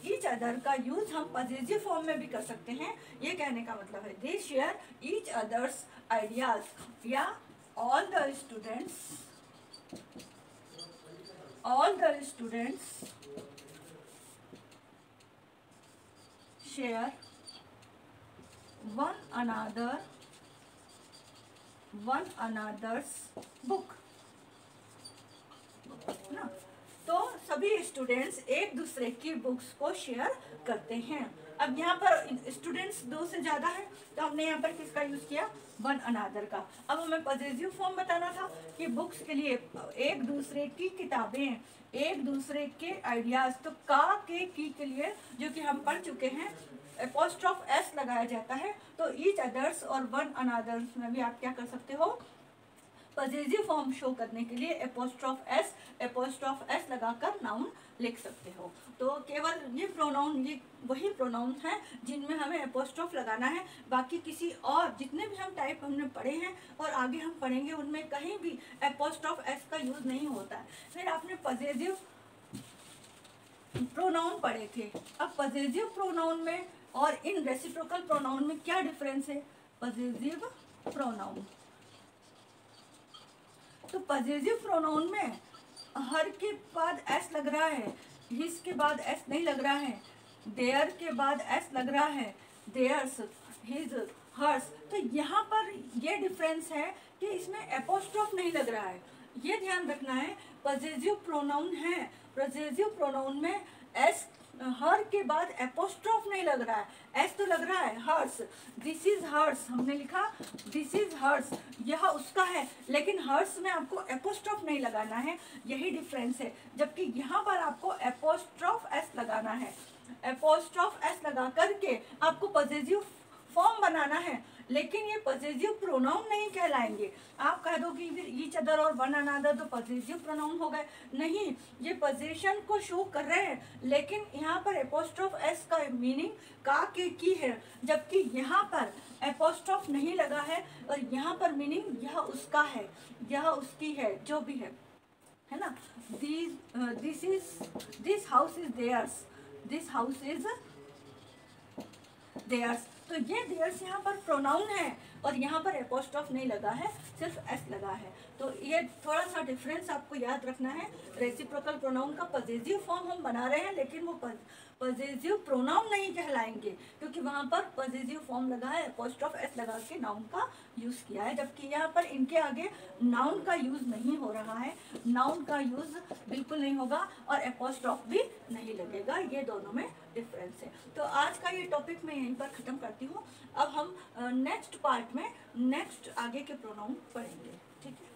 S1: ईच अदर का यूज हम पॉजिटिव फॉर्म में भी कर सकते हैं, ये कहने का मतलब है। They share each others ideas, या all the students share one another's book, ना। तो सभी स्टूडेंट्स एक दूसरे की बुक्स को शेयर करते हैं। अब यहाँ पर स्टूडेंट्स दो से ज़्यादा है, तो हमने यहाँ पर किसका यूज़ किया, वन अनादर का। अब हमें पॉजिटिव फॉर्म बताना था कि बुक्स के लिए एक दूसरे की किताबें, एक दूसरे के आइडियाज़, तो का के की के लिए जो कि हम पढ़ चुके हैं, एपोस्ट्रोफ एस लगाया जाता है तो ईच अदर्स और वन अनदर्स में भी आप क्या कर सकते हो, पॉजिटिव फॉर्म शो करने के लिए एपोस्ट्रोफ एस लगाकर नाउन लिख सकते हो। तो केवल ये प्रोनाउन, ये वही प्रोनाउन है जिनमें हमें एपोस्ट्रोफ लगाना है। बाकी किसी और जितने भी हम टाइप हमने पढ़े हैं और आगे हम पढ़ेंगे उनमें कहीं भी एपोस्ट्रोफ एस का यूज नहीं होता है। फिर आपने पॉजिटिव प्रोनाउन पढ़े थे। अब पॉजिटिव प्रोनाउन में और इन रेसिप्रोकल प्रोनाउन में क्या डिफरेंस है? पॉजिटिव प्रोनाउन, तो पॉजिटिव प्रोनाउन में हर के बाद एस लग रहा है, हिज के बाद एस नहीं लग रहा है, देयर के बाद एस लग रहा है, देयर्स, हिज, हर्स। तो यहाँ पर ये डिफरेंस है कि इसमें एपोस्ट्रोफ नहीं लग रहा है, ये ध्यान रखना है। पॉजिटिव प्रोनाउन है, पॉजिटिव प्रोनाउन में एस, हर के बाद एपोस्ट्रोफ नहीं लग रहा है, एस तो लग रहा है, हर्स, दिस इज हर्स, हमने लिखा दिस इज हर्स, यह उसका है, लेकिन हर्स में आपको एपोस्ट्रोफ नहीं लगाना है, यही डिफरेंस है। जबकि यहाँ पर आपको एपोस्ट्रोफ एस लगाना है, एपोस्ट्रोफ एस लगा करके आपको पॉजिटिव फॉर्म बनाना है, लेकिन ये पॉजिटिव प्रोनाउन नहीं कहलाएंगे। आप कह दो कि फिर ईच अदर और वन अनदर तो पॉजिटिव प्रोनाउन हो गए, नहीं, ये पोजीशन को शो कर रहे हैं, लेकिन यहाँ पर एपोस्ट्रोफ एस का मीनिंग का के की है, जबकि यहाँ पर एपोस्ट्रोफ नहीं लगा है और यहाँ पर मीनिंग यह उसका है, यह उसकी है, जो भी है ना। This house is theirs, this house is theirs. तो ये देयर्स यहाँ पर प्रोनाउन है और यहाँ पर एपोस्ट्रोफ नहीं लगा है, सिर्फ एस लगा है। तो ये थोड़ा सा डिफरेंस आपको याद रखना है। रेसिप्रोकल प्रोनाउन का पॉजिटिव फॉर्म हम बना रहे हैं, लेकिन वो पॉजिटिव प्रोनाउन नहीं कहलाएंगे क्योंकि वहाँ पर पॉजिटिव फॉर्म लगा है, एपोस्ट्रोफ एस लगा के नाउन का यूज़ किया है, जबकि यहाँ पर इनके आगे नाउन का यूज़ नहीं हो रहा है, नाउन का यूज़ बिल्कुल नहीं होगा और एपोस्ट्रोफ भी नहीं लगेगा, ये दोनों में डिफरेंस है। तो आज का ये टॉपिक मैं यहीं पर ख़त्म करती हूँ। अब हम नेक्स्ट पार्ट में नेक्स्ट आगे के प्रोनाउन पढ़ेंगे, ठीक है।